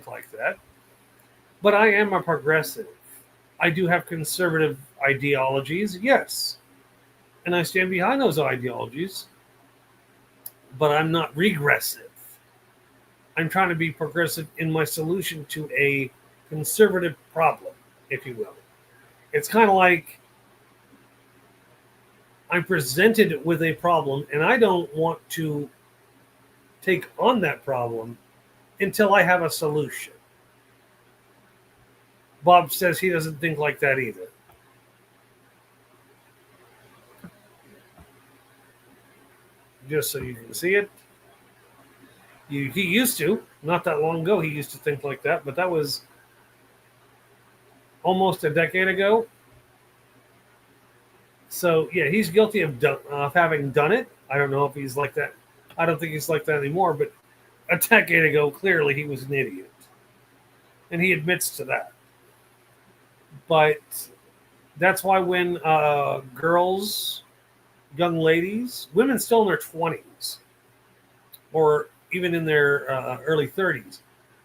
like that, but I am a progressive. I do have conservative ideologies, yes, and I stand behind those ideologies, but I'm not regressive. I'm trying to be progressive in my solution to a conservative problem, if you will. It's kind of like I'm presented with a problem, and I don't want to take on that problem until I have a solution. Bob says he doesn't think like that either. Just so you can see it. He used to, not that long ago, he used to think like that, but that was almost a decade ago. So, yeah, he's guilty of having done it. I don't know if he's like that. I don't think he's like that anymore, but a decade ago, clearly he was an idiot. And he admits to that. But that's why when girls, young ladies, women still in their 20s, or even in their early 30s,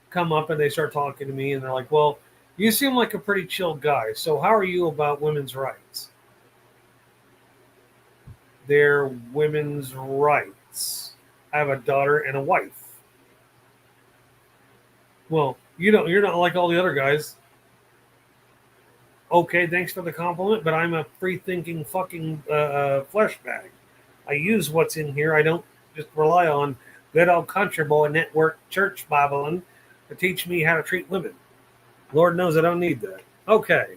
come up and they start talking to me and they're like, well, you seem like a pretty chill guy. So how are you about women's rights? They're women's rights. I have a daughter and a wife. Well, you're not like all the other guys. Okay, thanks for the compliment, but I'm a free-thinking fucking flesh bag. I use what's in here. I don't just rely on good old country boy network church Babylon to teach me how to treat women. Lord knows I don't need that. Okay.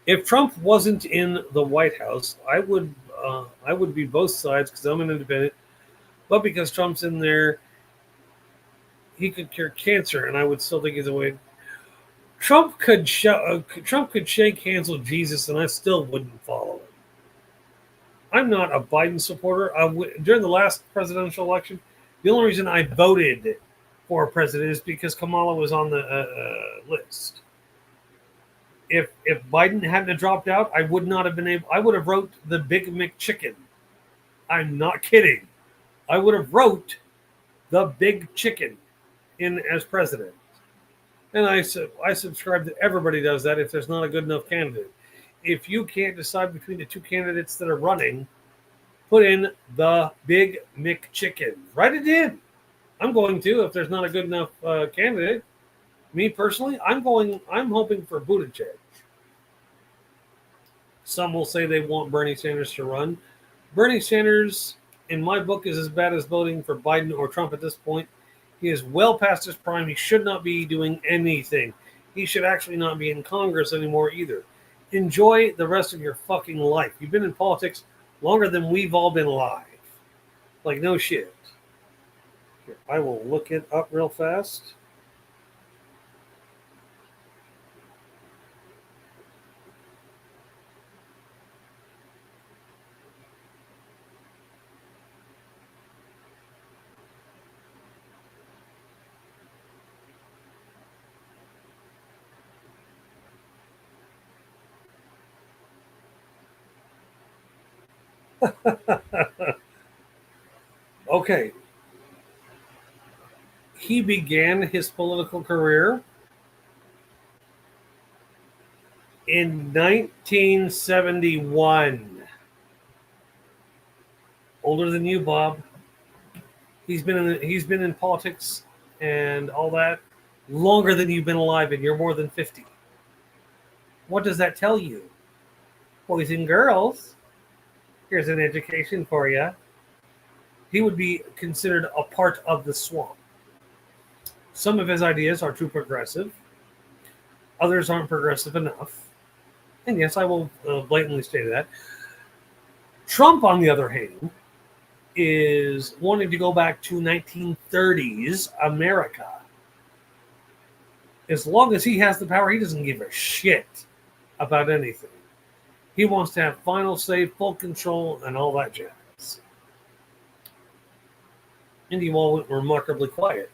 If Trump wasn't in the White House, I would be both sides because I'm an independent. But because Trump's in there, he could cure cancer, and I would still think he's a way. Trump could shake hands with Jesus, and I still wouldn't follow him. I'm not a Biden supporter. During the last presidential election, the only reason I voted for president is because Kamala was on the list. If Biden hadn't dropped out, I would not have been able. I would have wrote the Big McChicken. I'm not kidding. I would have wrote the Big Chicken in as president. And I subscribe that everybody does that if there's not a good enough candidate. if you can't decide between the two candidates that are running, put in the Big McChicken. Write it in. I'm going to if there's not a good enough candidate. Me personally, I'm hoping for Buttigieg. Some will say they want Bernie Sanders to run. Bernie Sanders, in my book, is as bad as voting for Biden or Trump at this point. He is well past his prime. He should not be doing anything. He should actually not be in Congress anymore either. Enjoy the rest of your fucking life. You've been in politics longer than we've all been alive. Like, no shit. Here, I will look it up real fast. Okay. He began his political career in 1971. Older than you, Bob. He's been in politics and all that longer than you've been alive, and you're more than 50. What does that tell you? Boys and girls, here's an education for you. He would be considered a part of the swamp. Some of his ideas are too progressive. Others aren't progressive enough. And yes, I will blatantly state that. Trump, on the other hand, is wanting to go back to 1930s America. As long as he has the power, he doesn't give a shit about anything. He wants to have final say, full control, and all that jazz. And you all went remarkably quiet.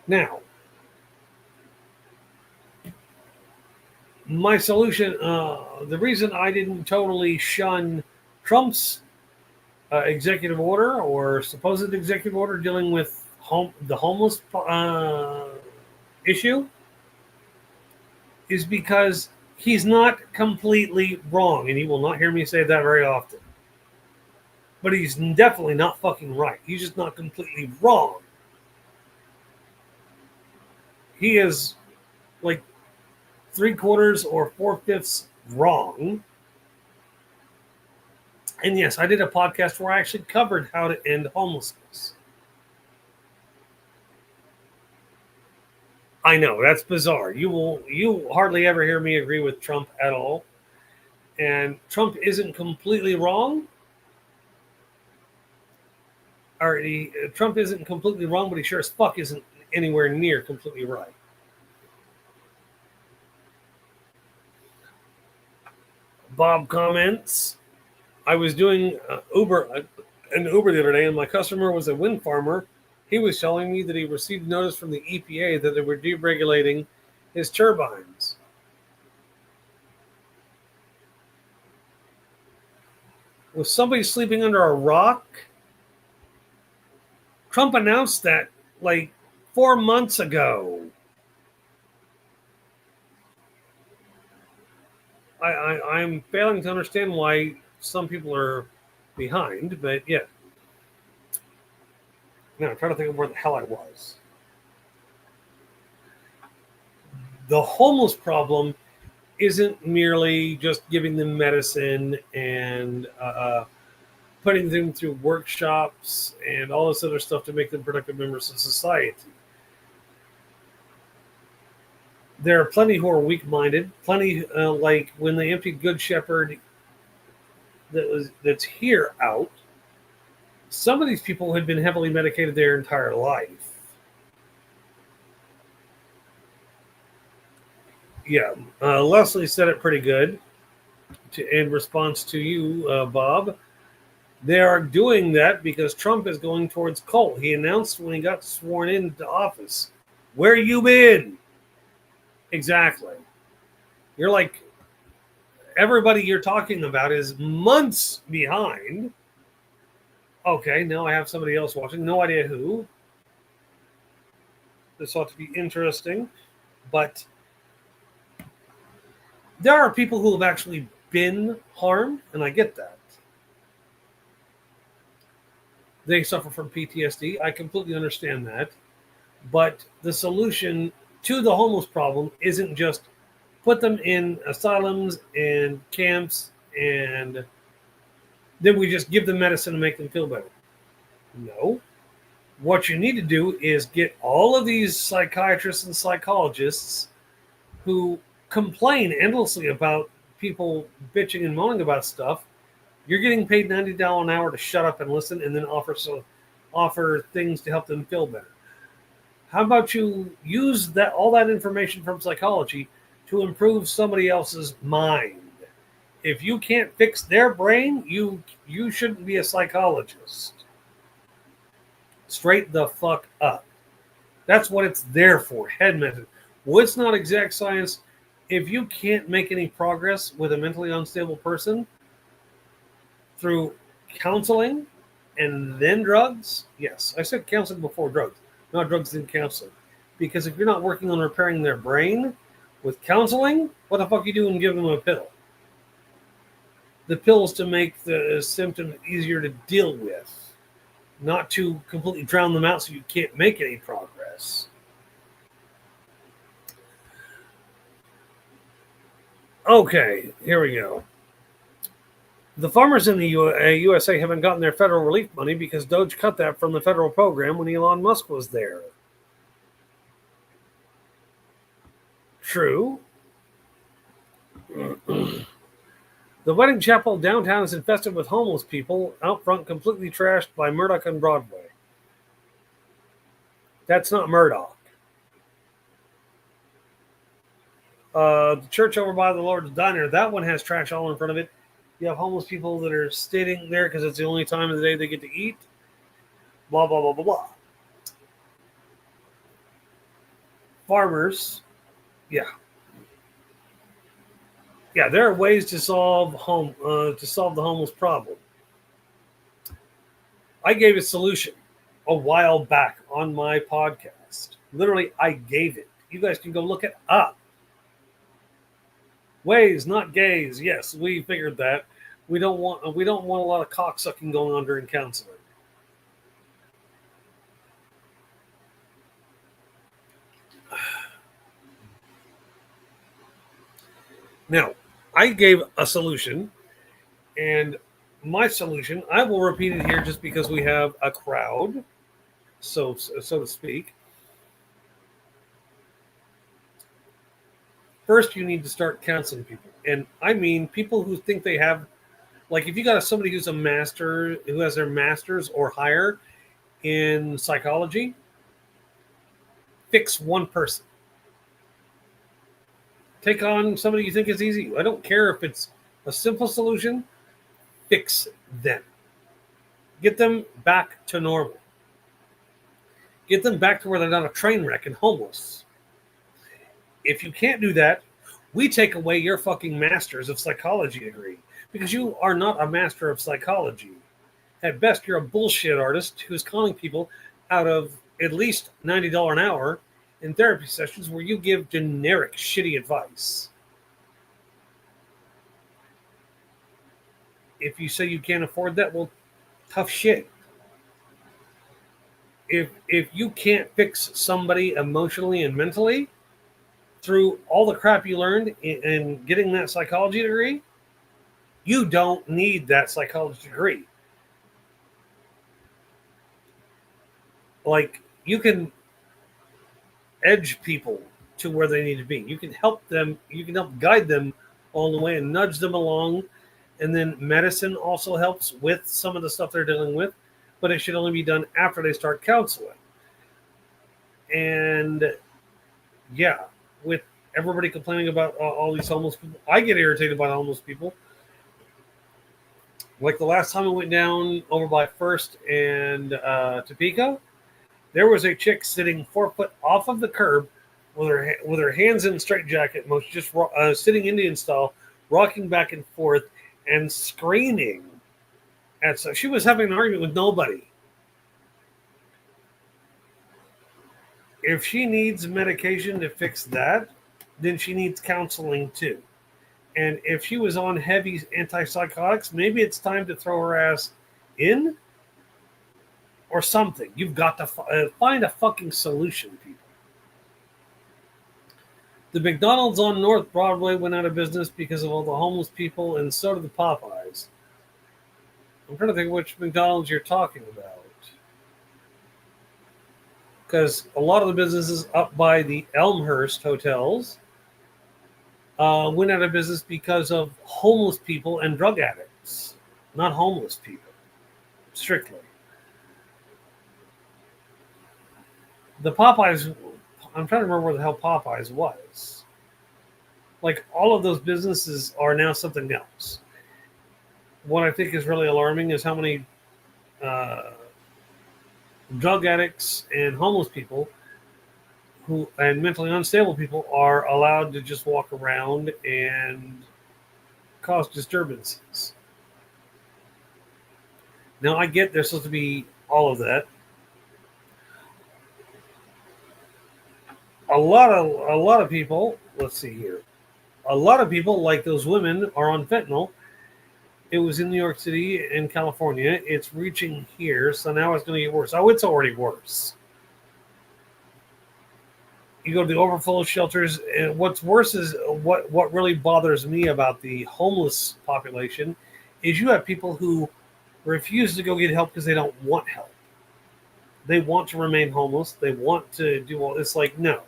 Now, my solution, the reason I didn't totally shun Trump's executive order or supposed executive order dealing with the homeless issue is because he's not completely wrong, and you will not hear me say that very often. But he's definitely not fucking right. He's just not completely wrong. He is like 3/4 or 4/5 wrong. And yes, I did a podcast where I actually covered how to end homelessness. I know that's bizarre. You hardly ever hear me agree with Trump at all. And Trump isn't completely wrong. Trump isn't completely wrong, but he sure as fuck isn't anywhere near completely right. Bob comments, I was doing an Uber the other day, and my customer was a wind farmer. He was telling me that he received notice from the EPA that they were deregulating his turbines. Was somebody sleeping under a rock? Trump announced that like 4 months ago. I'm failing to understand why some people are behind, but yeah. Now I'm trying to think of where the hell I was. The homeless problem isn't merely just giving them medicine and putting them through workshops and all this other stuff to make them productive members of society. There are plenty who are weak-minded, plenty like when they emptied Good Shepherd that's here out. Some of these people had been heavily medicated their entire life. Yeah, Leslie said it pretty good in response to you, Bob. They are doing that because Trump is going towards coal. He announced when he got sworn into office, "Where you been?" Exactly. You're like, everybody you're talking about is months behind. Okay, now I have somebody else watching. No idea who. This ought to be interesting. But There are people who have actually been harmed, and I get that. They suffer from PTSD. I completely understand that. But the solution to the homeless problem isn't just put them in asylums and camps and then we just give them medicine to make them feel better. No. What you need to do is get all of these psychiatrists and psychologists who complain endlessly about people bitching and moaning about stuff. You're getting paid $90 an hour to shut up and listen, and then offer things to help them feel better. How about you use that all that information from psychology to improve somebody else's mind? If you can't fix their brain, you shouldn't be a psychologist. Straight the fuck up. That's what it's there for. Head method. Well, it's not exact science. If you can't make any progress with a mentally unstable person through counseling and then drugs, yes, I said counseling before drugs, not drugs then counseling. Because if you're not working on repairing their brain with counseling, what the fuck are you doing giving them a pill? The pills to make the symptom easier to deal with, not to completely drown them out so you can't make any progress. Okay, here we go. The farmers in the USA haven't gotten their federal relief money because Doge cut that from the federal program when Elon Musk was there. True. The wedding chapel downtown is infested with homeless people, out front completely trashed by Murdoch on Broadway. That's not Murdoch. The church over by the Lord's Diner, that one has trash all in front of it. You have homeless people that are sitting there because it's the only time of the day they get to eat. Blah, blah, blah, blah, blah. Farmers, yeah. Yeah, there are ways to solve the homeless problem. I gave a solution a while back on my podcast. Literally, I gave it. You guys can go look it up. Ways, not gays. Yes, we figured that. We don't want a lot of cocksucking going on during counseling. Now, I gave a solution, and my solution, I will repeat it here just because we have a crowd, so to speak. First, you need to start counseling people, and I mean people who think they have, like, if you got somebody who's a master, who has their master's or higher in psychology, fix one person. Take on somebody you think is easy. I don't care if it's a simple solution. Fix them. Get them back to normal. Get them back to where they're not a train wreck and homeless. If you can't do that, we take away your fucking master's of psychology degree because you are not a master of psychology. At best, you're a bullshit artist who's calling people out of at least $90 an hour in therapy sessions where you give generic shitty advice. If you say you can't afford that, well, tough shit. If you can't fix somebody emotionally and mentally through all the crap you learned in getting that psychology degree, you don't need that psychology degree. Like, you can edge people to where they need to be. You can help them, you can help guide them all the way and nudge them along. And then medicine also helps with some of the stuff they're dealing with, but it should only be done after they start counseling. And yeah, with everybody complaining about all these homeless people, I get irritated by homeless people. Like the last time I went down over by First and Topeka, there was a chick sitting 4 foot off of the curb with her hands in a straitjacket, just sitting Indian style, rocking back and forth and screaming. And so she was having an argument with nobody. If she needs medication to fix that, then she needs counseling too. And if she was on heavy antipsychotics, maybe it's time to throw her ass in or something. You've got to find a fucking solution, people. The McDonald's on North Broadway went out of business because of all the homeless people, and so did the Popeyes. I'm trying to think which McDonald's you're talking about. Because a lot of the businesses up by the Elmhurst hotels went out of business because of homeless people and drug addicts, not homeless people, strictly. The Popeyes, I'm trying to remember where the hell Popeyes was. Like, all of those businesses are now something else. What I think is really alarming is how many uh, drug addicts and homeless people and mentally unstable people are allowed to just walk around and cause disturbances. Now, I get there's supposed to be all of that. A lot of people, let's see here. A lot of people, like those women, are on fentanyl. It was in New York City and California. It's reaching here, so now it's going to get worse. Oh, it's already worse. You go to the overflow shelters, and what's worse is what really bothers me about the homeless population is you have people who refuse to go get help because they don't want help. They want to remain homeless. They want to do all this. Like, no.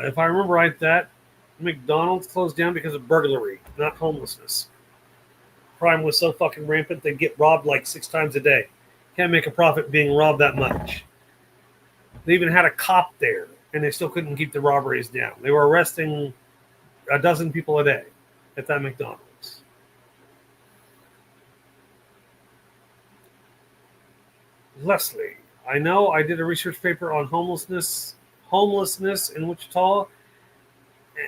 If I remember right, that McDonald's closed down because of burglary, not homelessness. Crime was so fucking rampant they'd get robbed like 6 times a day. Can't make a profit being robbed that much. They even had a cop there, and they still couldn't keep the robberies down. They were arresting a dozen people a day at that McDonald's. Leslie, I know I did a research paper on homelessness in Wichita.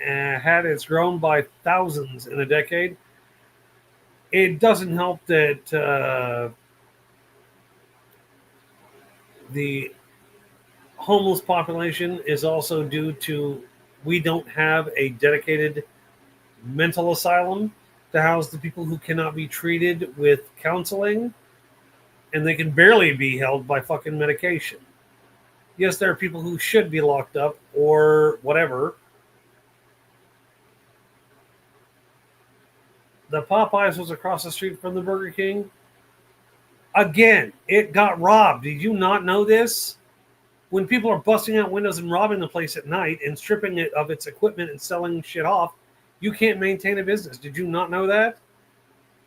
Had it's grown by thousands in a decade. It doesn't help that the homeless population is also due to we don't have a dedicated mental asylum to house the people who cannot be treated with counseling, and they can barely be held by fucking medication. Yes, there are people who should be locked up or whatever. The Popeyes was across the street from the Burger King. Again, it got robbed. Did you not know this? When people are busting out windows and robbing the place at night and stripping it of its equipment and selling shit off, you can't maintain a business. Did you not know that?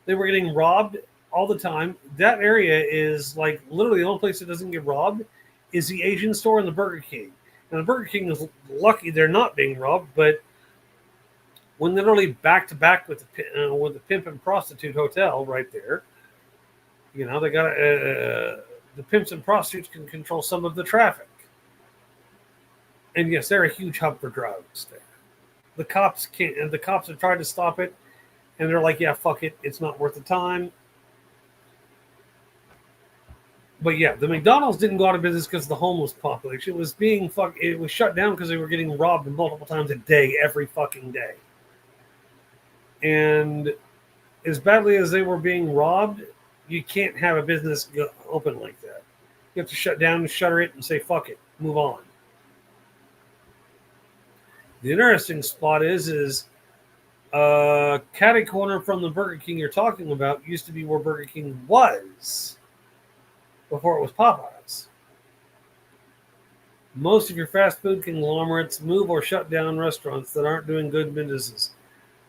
They were getting robbed all the time. That area is like literally the only place that doesn't get robbed is the Asian store and the Burger King. And the Burger King is lucky they're not being robbed, but when literally back to back with the pimp and prostitute hotel right there, you know, they got the pimps and prostitutes can control some of the traffic. And yes, they're a huge hub for drugs there. The cops can't, and the cops have tried to stop it, and they're like, "Yeah, fuck it, it's not worth the time." But yeah, the McDonald's didn't go out of business because of the homeless population. It was it was shut down because they were getting robbed multiple times a day, every fucking day. And as badly as they were being robbed, you can't have a business open like that. You have to shut down, shutter it, and say, fuck it, move on. The interesting spot is catty corner from the Burger King you're talking about used to be where Burger King was before it was Popeyes. Most of your fast food conglomerates move or shut down restaurants that aren't doing good businesses.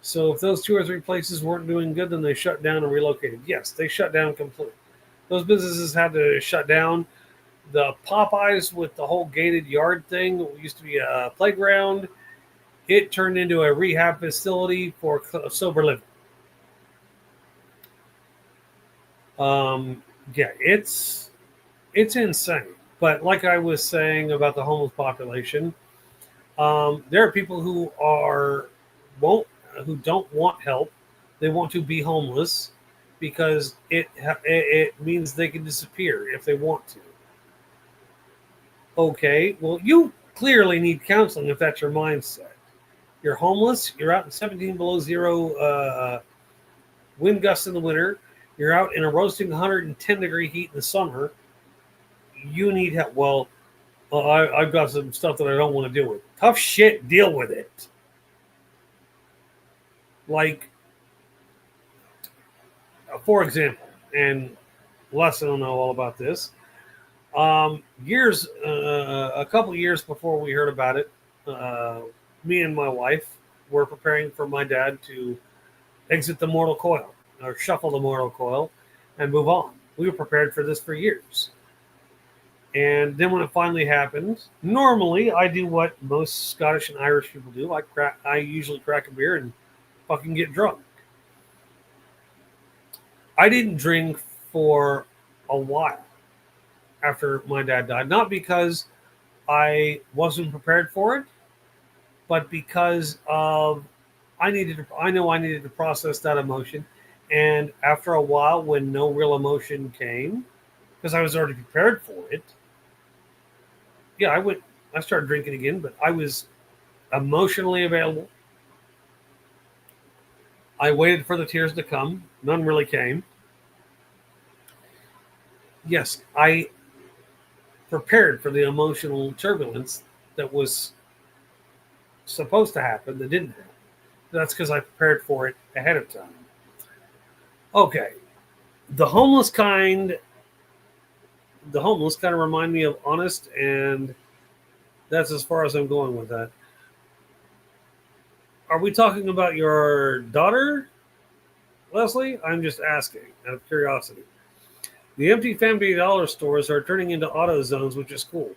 So if those 2 or 3 places weren't doing good, then they shut down and relocated. Yes, they shut down completely. Those businesses had to shut down. The Popeyes with the whole gated yard thing used to be a playground. It turned into a rehab facility for sober living. Yeah, it's insane. But like I was saying about the homeless population, there are people who are won't who don't want help. They want to be homeless because it means they can disappear if they want to. Okay, well, you clearly need counseling if that's your mindset. You're homeless. You're out in 17 below zero wind gusts in the winter. You're out in a roasting 110-degree heat in the summer. You need help. Well, I've got some stuff that I don't want to deal with. Tough shit. Deal with it. Like, for example, and Les will know all about this. A couple years before we heard about it, uh, me and my wife were preparing for my dad to exit the mortal coil or shuffle the mortal coil and move on. We were prepared for this for years. And then when it finally happened, normally I do what most Scottish and Irish people do. I usually crack a beer and fucking get drunk. I didn't drink for a while after my dad died, not because I wasn't prepared for it, but because of I know I needed to process that emotion. And after a while, when no real emotion came, because I was already prepared for it, yeah, I started drinking again, but I was emotionally available. I waited for the tears to come. None really came. Yes, I prepared for the emotional turbulence that was supposed to happen that didn't happen. That's because I prepared for it ahead of time. Okay, the homeless kind, the homeless kind of remind me of honest, and that's as far as I'm going with that. Are we talking about your daughter, Leslie? I'm just asking out of curiosity. The empty Family Dollar stores are turning into auto zones, which is cool.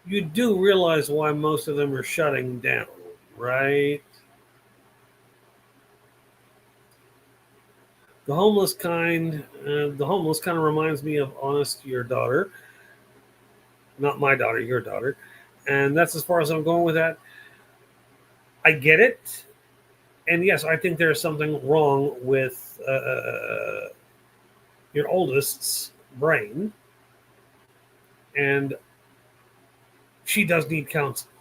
You do realize why most of them are shutting down, right? The homeless kind of reminds me of honest, your daughter, not my daughter, your daughter, and that's as far as I'm going with that. I get it, and yes, I think there's something wrong with your oldest's brain, and she does need counseling.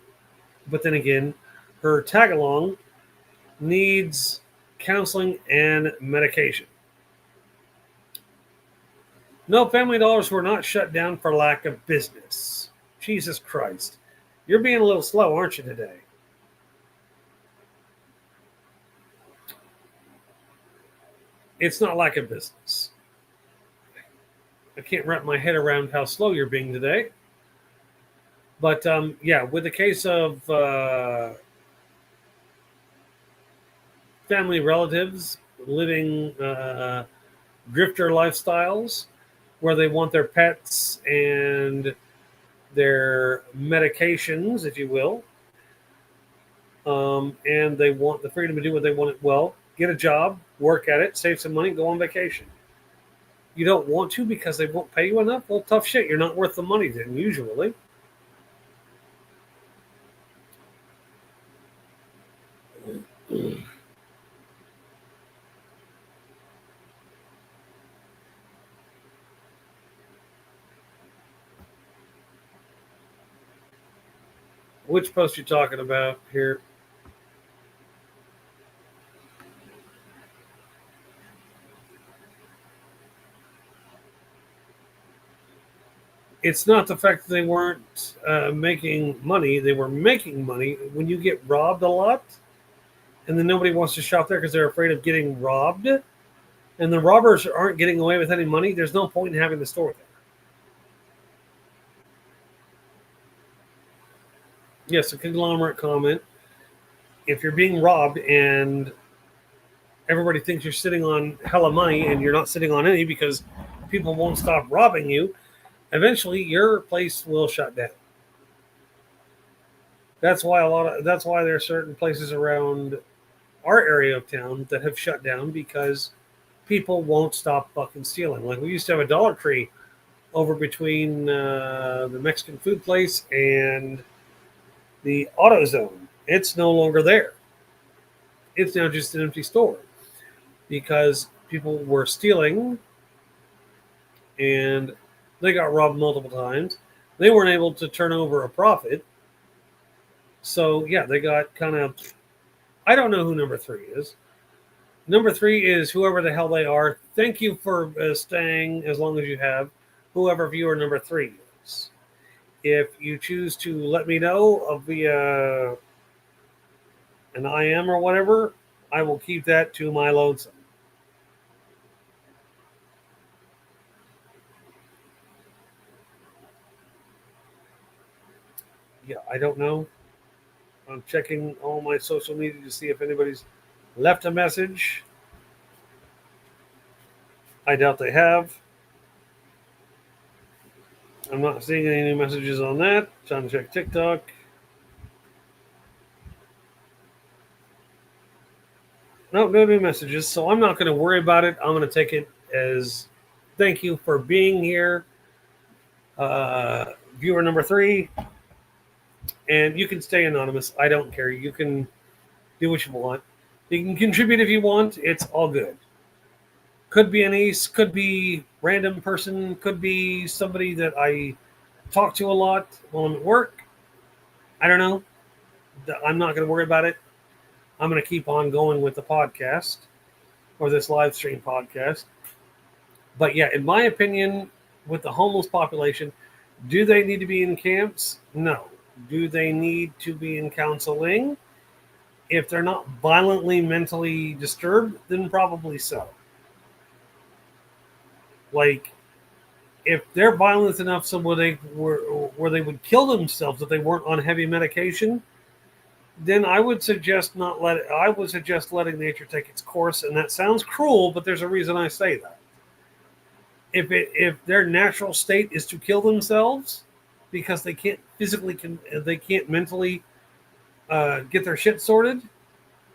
But then again, her tag along needs counseling and medication. No, Family Dollars were not shut down for lack of business. Jesus Christ. You're being a little slow, aren't you, today? It's not lack of business. I can't wrap my head around how slow you're being today. But yeah, with the case of family relatives living drifter lifestyles where they want their pets and their medications, if you will, and they want the freedom to do what they want. Well, get a job, work at it, save some money, go on vacation. You don't want to because they won't pay you enough? Well, tough shit. You're not worth the money then, usually. Which post you talking about here? It's not the fact that they weren't making money. They were making money. When you get robbed a lot, and then nobody wants to shop there because they're afraid of getting robbed, and the robbers aren't getting away with any money, there's no point in having the store there. Yes, a conglomerate comment. If you're being robbed and everybody thinks you're sitting on hella money and you're not sitting on any because people won't stop robbing you, eventually your place will shut down. That's why there are certain places around our area of town that have shut down because people won't stop fucking stealing. Like we used to have a Dollar Tree over between the Mexican food place and the AutoZone. It's no longer there. It's now just an empty store because people were stealing and they got robbed multiple times. They weren't able to turn over a profit. So, yeah, they got kind of. I don't know who number three is. Number three is whoever the hell they are. Thank you for staying as long as you have, whoever viewer number three is. If you choose to let me know via an IM or whatever, I will keep that to my lonesome. Yeah, I don't know. I'm checking all my social media to see if anybody's left a message. I doubt they have. I'm not seeing any new messages on that. Trying to check TikTok. No, no new messages. So I'm not going to worry about it. I'm going to take it as thank you for being here. Viewer number three. And you can stay anonymous. I don't care. You can do what you want. You can contribute if you want. It's all good. Could be an ace, could be random person, could be somebody that I talk to a lot while I'm at work. I don't know. I'm not going to worry about it. I'm going to keep on going with the podcast or this live stream podcast. But yeah, in my opinion, with the homeless population, do they need to be in camps? No. Do they need to be in counseling? If they're not violently mentally disturbed, then probably so. Like, if they're violent enough so where they would kill themselves if they weren't on heavy medication, then I would suggest I would suggest letting nature take its course. And that sounds cruel, but there's a reason I say that. If their natural state is to kill themselves because they can't they can't mentally get their shit sorted,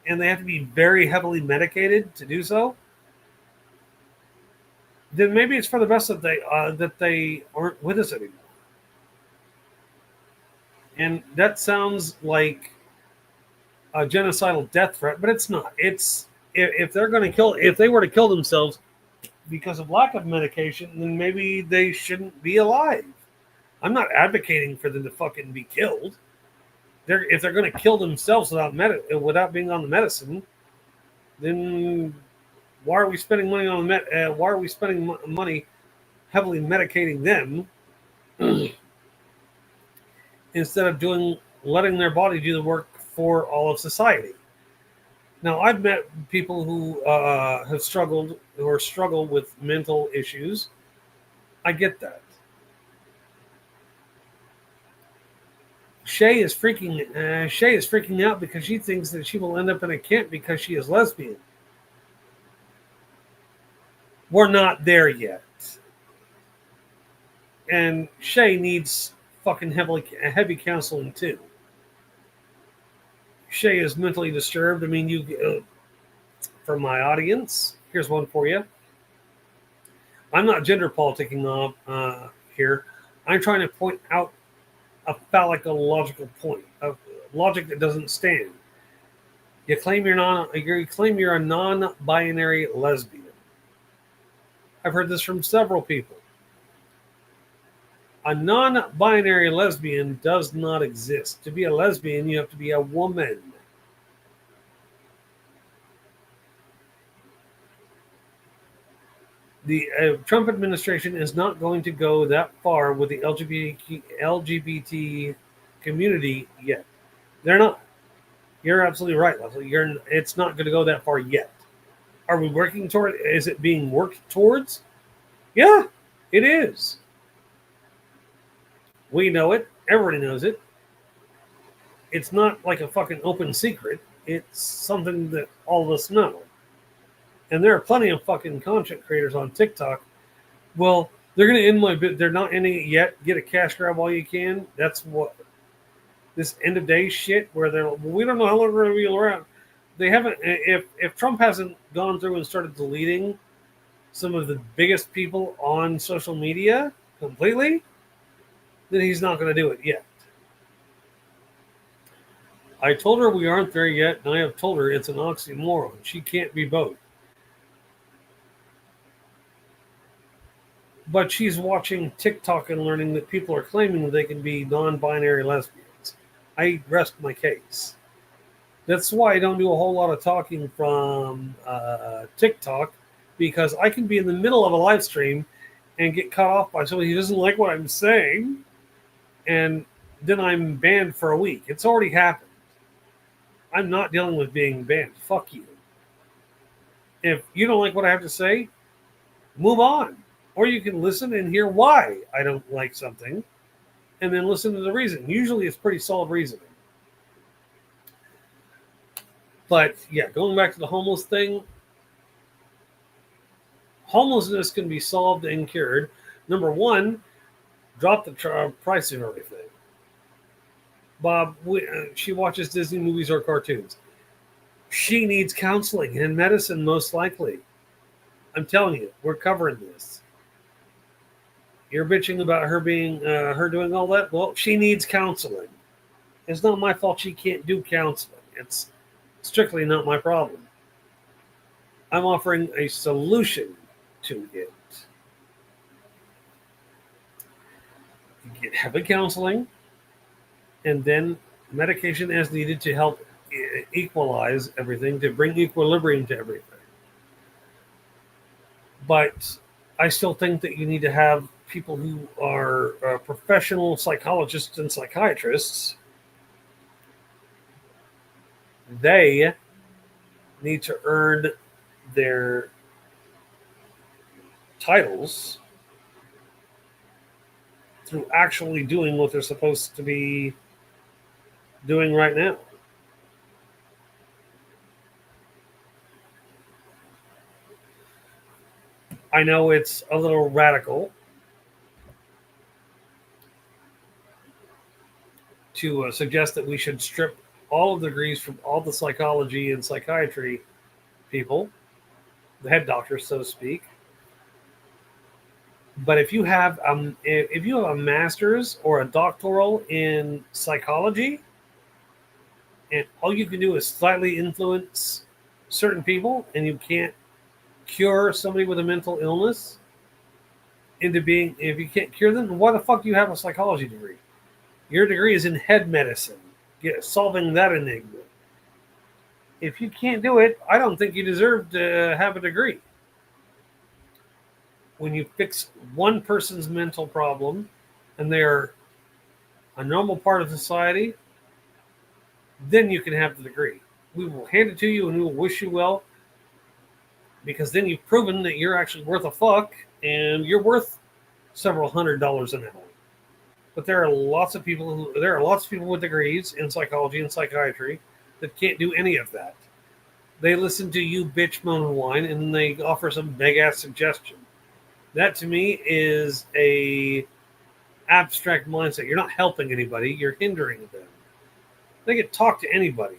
and they have to be very heavily medicated to do so, then maybe it's for the best that they aren't with us anymore. And that sounds like a genocidal death threat, but it's not. It's if they're going to kill, if they were to kill themselves because of lack of medication, then maybe they shouldn't be alive. I'm not advocating for them to fucking be killed. If they're going to kill themselves without being on the medicine, then why are we spending money on why are we spending money heavily medicating them instead of letting their body do the work for all of society? Now, I've met people who struggle with mental issues. I get that. Shay is freaking out because she thinks that she will end up in a camp because she is lesbian. We're not there yet. And Shay needs fucking heavy counseling too. Shay is mentally disturbed. I mean, for my audience, here's one for you. I'm not gender politicking here. I'm trying to point out a phallic-logical point, a logic that doesn't stand. You claim you're a non-binary lesbian. I've heard this from several people. A non-binary lesbian does not exist. To be a lesbian, you have to be a woman. The Trump administration is not going to go that far with the LGBT community yet. They're not. You're absolutely right, Leslie. It's not going to go that far yet. Are we working toward it? Is it being worked towards? Yeah, it is. We know it. Everybody knows it. It's not like a fucking open secret. It's something that all of us know. And there are plenty of fucking content creators on TikTok. Well, they're going to end my bit. They're not ending it yet. Get a cash grab while you can. That's what this end of day shit where we don't know how long we're going to be around. They haven't. If Trump hasn't gone through and started deleting some of the biggest people on social media completely, then he's not going to do it yet. I told her we aren't there yet, and I have told her it's an oxymoron. She can't be both. But she's watching TikTok and learning that people are claiming that they can be non binary lesbians. I rest my case. That's why I don't do a whole lot of talking from TikTok, because I can be in the middle of a live stream and get cut off by somebody who doesn't like what I'm saying, and then I'm banned for a week. It's already happened. I'm not dealing with being banned. Fuck you. If you don't like what I have to say, move on. Or you can listen and hear why I don't like something and then listen to the reason. Usually it's pretty solid reasoning. But yeah, going back to the homeless thing, homelessness can be solved and cured. Number one, drop the price of everything. Bob, she watches Disney movies or cartoons. She needs counseling and medicine, most likely. I'm telling you, we're covering this. You're bitching about her being her doing all that. Well, she needs counseling. It's not my fault she can't do counseling. It's strictly not my problem. I'm offering a solution to it. Get heavy counseling and then medication as needed to help equalize everything, to bring equilibrium to everything. But I still think that you need to have people who are professional psychologists and psychiatrists. They need to earn their titles through actually doing what they're supposed to be doing right now. I know it's a little radical to suggest that we should strip all of the degrees from all the psychology and psychiatry people, the head doctors, so to speak. But if you have a master's or a doctoral in psychology, and all you can do is slightly influence certain people, and you can't cure somebody with a mental illness into being, if you can't cure them, why the fuck do you have a psychology degree? Your degree is in head medicine, solving that enigma. If you can't do it, I don't think you deserve to have a degree. When you fix one person's mental problem and they're a normal part of society, then you can have the degree. We will hand it to you and we will wish you well, because then you've proven that you're actually worth a fuck and you're worth several $100s an hour. But there are lots of people with degrees in psychology and psychiatry that can't do any of that. They listen to you bitch, moan, and whine, and they offer some big ass suggestion. That to me is a abstract mindset. You're not helping anybody, you're hindering them. They can talk to anybody.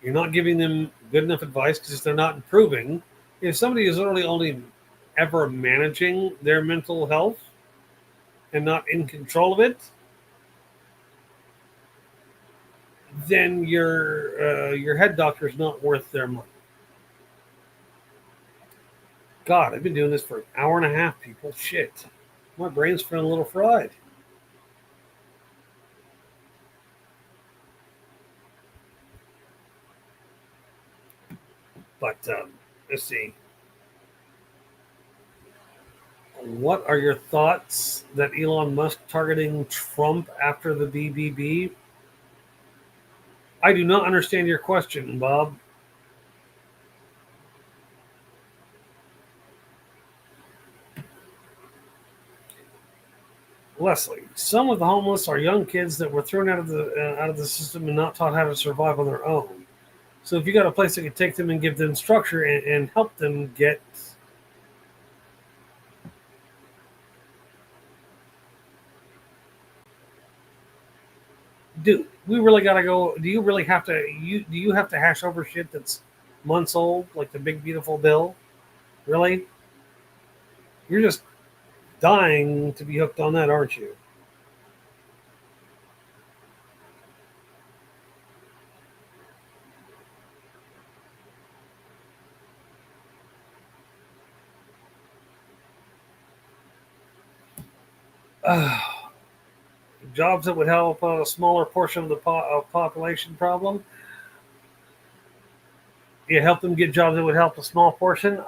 You're not giving them good enough advice because they're not improving. If somebody is only ever managing their mental health and not in control of it, then your head doctor is not worth their money. God, I've been doing this for an hour and a half, people. Shit. My brain's feeling a little fried. But let's see. What are your thoughts that Elon Musk targeting Trump after the BBB? I do not understand your question, Bob. Leslie, some of the homeless are young kids that were thrown out of the system and not taught how to survive on their own. So if you got a place that can take them and give them structure and help them get, dude, we really got to go. Do you really have to? Do you have to hash over shit that's months old, like the big beautiful bill? Really? You're just dying to be hooked on that, aren't you? Jobs that would help a smaller portion of the population problem. You help them get jobs that would help a small portion.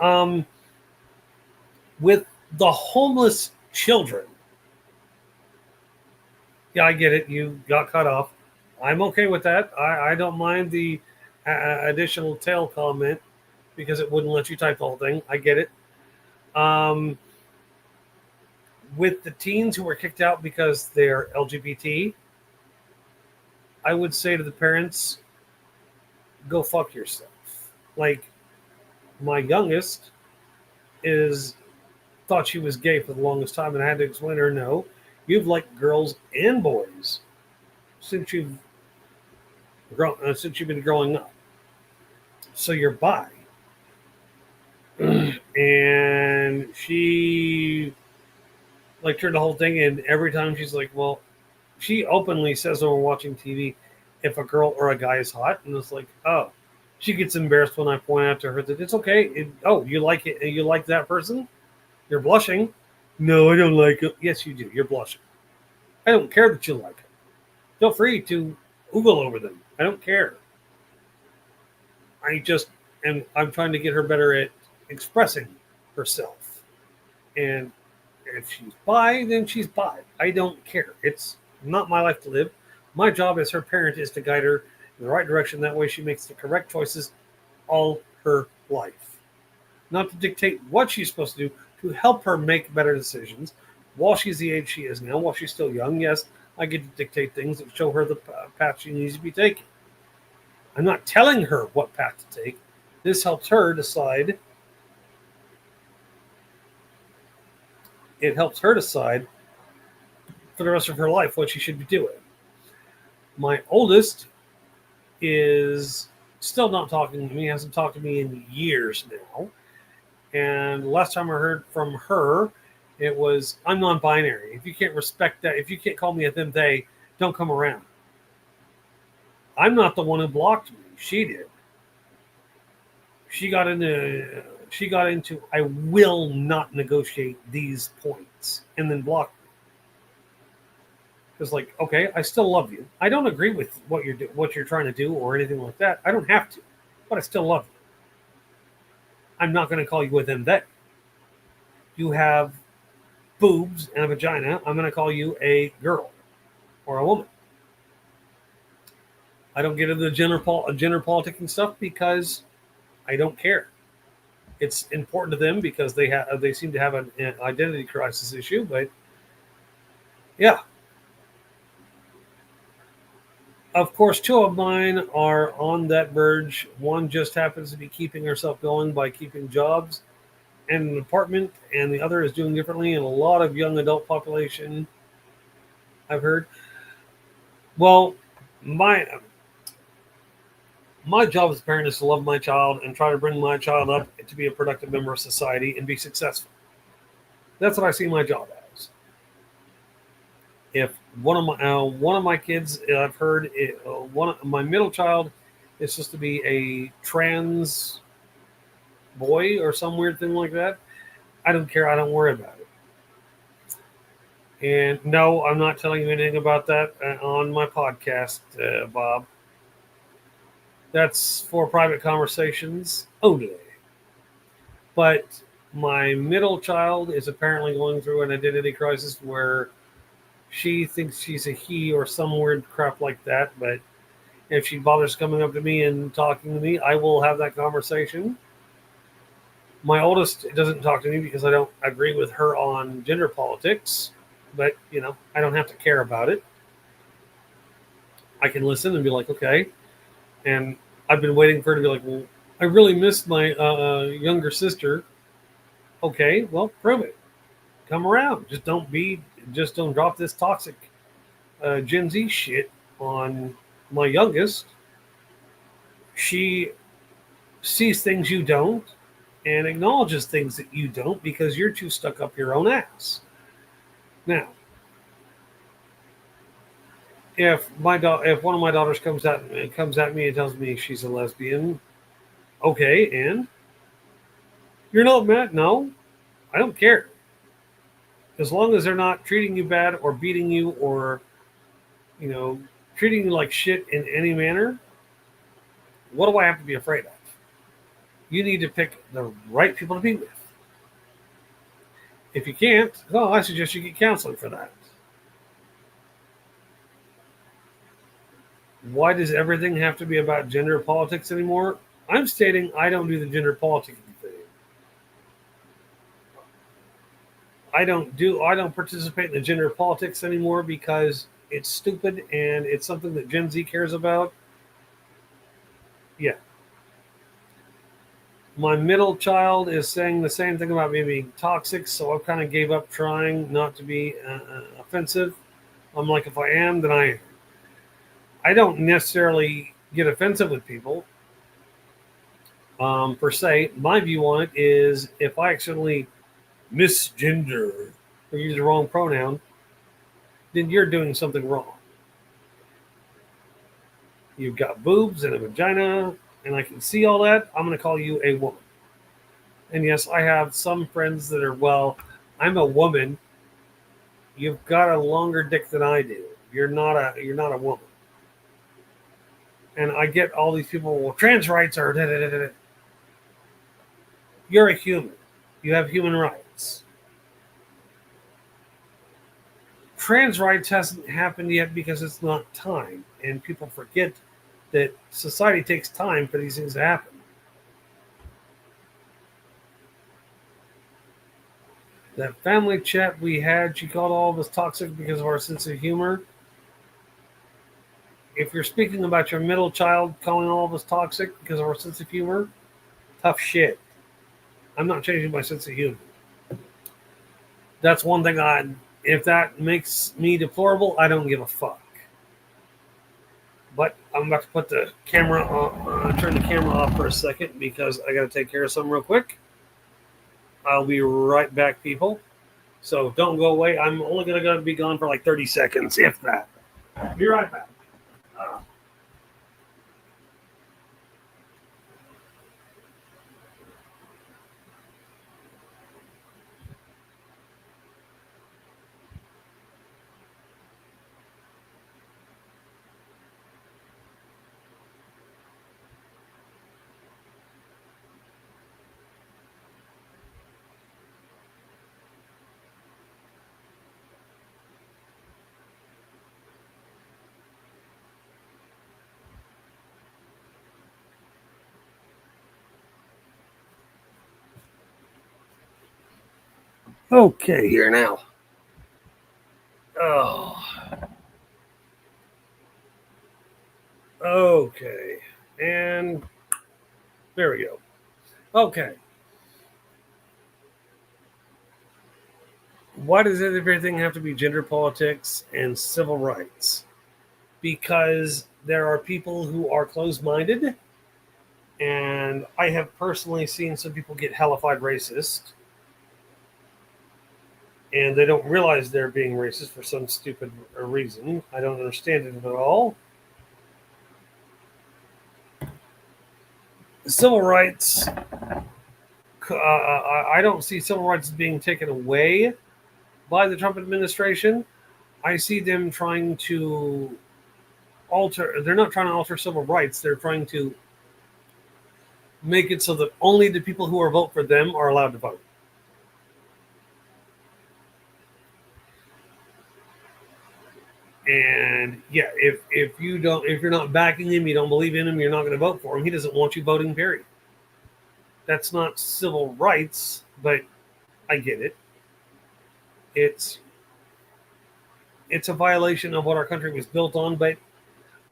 With the homeless children, yeah, I get it. You got cut off. I'm okay with that. I don't mind the additional tail comment because it wouldn't let you type the whole thing. I get it. Um, with the teens who were kicked out because they're LGBT, I would say to the parents, go fuck yourself. Like, my youngest is thought she was gay for the longest time, and I had to explain to her, no, you've liked girls and boys since since you've been growing up. So you're bi. And she like turned the whole thing, and every time she's like, well, she openly says when we're watching TV if a girl or a guy is hot, and it's like, oh, she gets embarrassed when I point out to her that it's okay. Oh, you like it? You like that person? You're blushing. No, I don't like it. Yes, you do. You're blushing. I don't care that you like it. Feel free to oogle over them. I don't care. I just and I'm trying to get her better at expressing herself. And if she's bi, then she's bi. I don't care. It's not my life to live. My job as her parent is to guide her in the right direction. That way she makes the correct choices all her life. Not to dictate what she's supposed to do, to help her make better decisions while she's the age she is now, while she's still young. Yes, I get to dictate things that show her the path she needs to be taking. I'm not telling her what path to take. This helps her decide. It helps her decide for the rest of her life what she should be doing. My oldest is still not talking to me, hasn't talked to me in years now. And the last time I heard from her, it was, I'm non binary. If you can't respect that, if you can't call me a them, they, don't come around. I'm not the one who blocked me. She did. She got into I will not negotiate these points and then blocked me. It's like, okay, I still love you. I don't agree with what you're trying to do or anything like that. I don't have to, but I still love you. I'm not going to call you with them they. You have boobs and a vagina. I'm going to call you a girl or a woman. I don't get into the gender politicking stuff because I don't care. It's important to them because they seem to have an identity crisis issue. But yeah, of course, two of mine are on that verge. One just happens to be keeping herself going by keeping jobs and an apartment, and the other is doing differently. And a lot of young adult population, I've heard. Well, my job as a parent is to love my child and try to bring my child up to be a productive member of society and be successful. That's what I see my job as. If one of my kids, I've heard my middle child is supposed to be a trans boy or some weird thing like that. I don't care. I don't worry about it. And no, I'm not telling you anything about that on my podcast, Bob. That's for private conversations only. But my middle child is apparently going through an identity crisis where she thinks she's a he or some weird crap like that. But if she bothers coming up to me and talking to me, I will have that conversation. My oldest doesn't talk to me because I don't agree with her on gender politics. But, I don't have to care about it. I can listen and be like, okay. And I've been waiting for her to be like, well, I really missed my younger sister. Okay, well, prove it. Come around. Just don't drop this toxic Gen Z shit on my youngest. She sees things you don't and acknowledges things that you don't because you're too stuck up your own ass. Now, if one of my daughters comes at me and tells me she's a lesbian, okay, and you're not mad? No, I don't care. As long as they're not treating you bad or beating you or, you know, treating you like shit in any manner, what do I have to be afraid of? You need to pick the right people to be with. If you can't, well, I suggest you get counseling for that. Why does everything have to be about gender politics anymore? I'm stating I don't do the gender politicking thing. I don't participate in the gender politics anymore because it's stupid and it's something that Gen Z cares about. Yeah. My middle child is saying the same thing about me being toxic, so I kind of gave up trying not to be offensive. I'm like, if I am, then I am. I don't necessarily get offensive with people per se. My view on it is if I accidentally misgender or use the wrong pronoun, then you're doing something wrong. You've got boobs and a vagina, and I can see all that. I'm going to call you a woman. And yes, I have some friends that are, well, I'm a woman. You've got a longer dick than I do. You're not a woman. And I get all these people, well, trans rights are da, da, da, da. You're a human. You have human rights. Trans rights hasn't happened yet because it's not time. And people forget that society takes time for these things to happen. That family chat we had, she called all of us toxic because of our sense of humor. If you're speaking about your middle child calling all of us toxic because of our sense of humor, tough shit. I'm not changing my sense of humor. That's one thing if that makes me deplorable, I don't give a fuck. But I'm about to put the camera on, turn the camera off for a second because I got to take care of something real quick. I'll be right back, people. So don't go away. I'm only going to be gone for like 30 seconds, if that. Be right back. Okay, here now. Oh, okay. And there we go. Okay. Why does everything have to be gender politics and civil rights? Because there are people who are closed minded, and I have personally seen some people get hellified racist, and they don't realize they're being racist for some stupid reason. I don't understand it at all. Civil rights, I don't see civil rights being taken away by the Trump administration. I see them trying to they're not trying to alter civil rights, they're trying to make it so that only the people who are vote for them are allowed to vote. And yeah, if you're not backing him, you don't believe in him, you're not going to vote for him. He doesn't want you voting. Period. That's not civil rights, but I get it. It's it's a violation of what our country was built on. But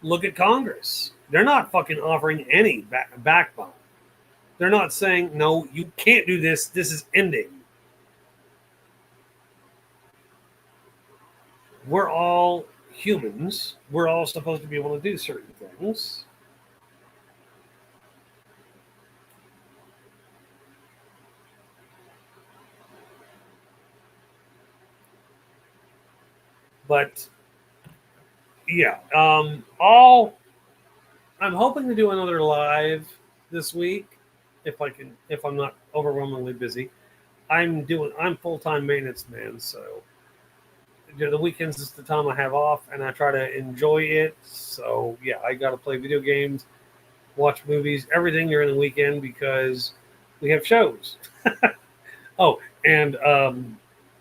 look at Congress; they're not fucking offering any backbone. They're not saying no, you can't do this. This is ending. We're all humans. We're all supposed to be able to do certain things. But yeah, I'm hoping to do another live this week if I can, if I'm not overwhelmingly busy. I'm full-time maintenance man, so the weekends is the time I have off, and I try to enjoy it. So yeah, I got to play video games, watch movies, everything during the weekend because we have shows. Oh, and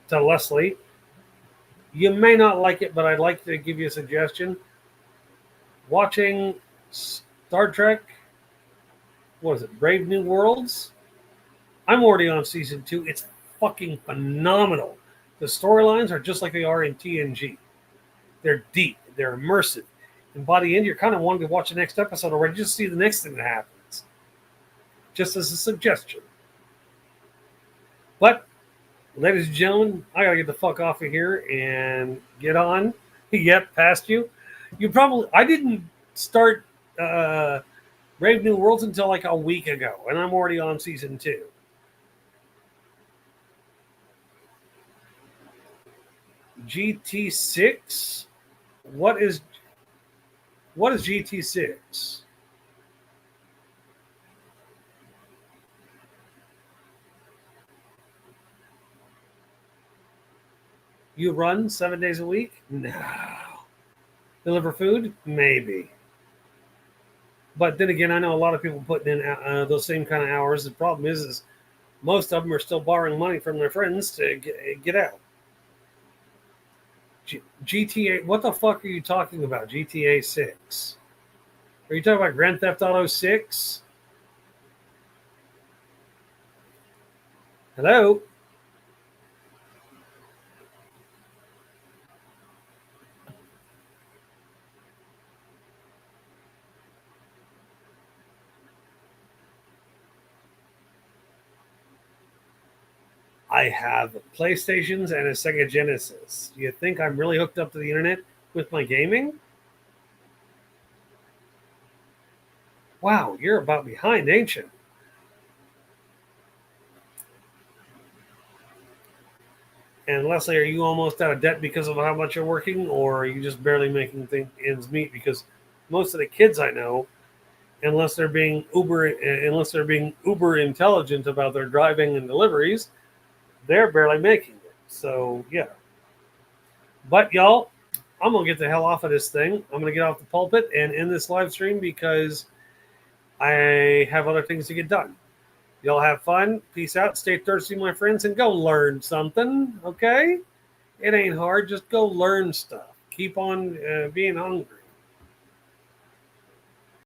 to Leslie, you may not like it, but I'd like to give you a suggestion. Watching Star Trek, what is it, Brave New Worlds? I'm already on season 2. It's fucking phenomenal. The storylines are just like they are in TNG. They're deep, they're immersive. And by the end, you're kind of wanting to watch the next episode already just to see the next thing that happens. Just as a suggestion. But, ladies and gentlemen, I gotta get the fuck off of here and get on. Yep, past you. I didn't start Brave New Worlds until like a week ago, and I'm already on season 2. GT6? What is GT6? You run 7 days a week? No. Deliver food? Maybe. But then again, I know a lot of people putting in those same kind of hours. The problem is most of them are still borrowing money from their friends to get out. GTA, what the fuck are you talking about? GTA 6? Are you talking about Grand Theft Auto 6? Hello? I have PlayStations and a Sega Genesis. Do you think I'm really hooked up to the internet with my gaming? Wow, you're about behind, ain't you? And Leslie, are you almost out of debt because of how much you're working, or are you just barely making ends meet? Because most of the kids I know, unless they're being uber intelligent about their driving and deliveries, they're barely making it. So yeah. But y'all, I'm gonna get the hell off of this thing. I'm gonna get off the pulpit and end this live stream because I have other things to get done. Y'all have fun. Peace out. Stay thirsty, my friends, and go learn something. Okay? It ain't hard. Just go learn stuff. Keep on being hungry.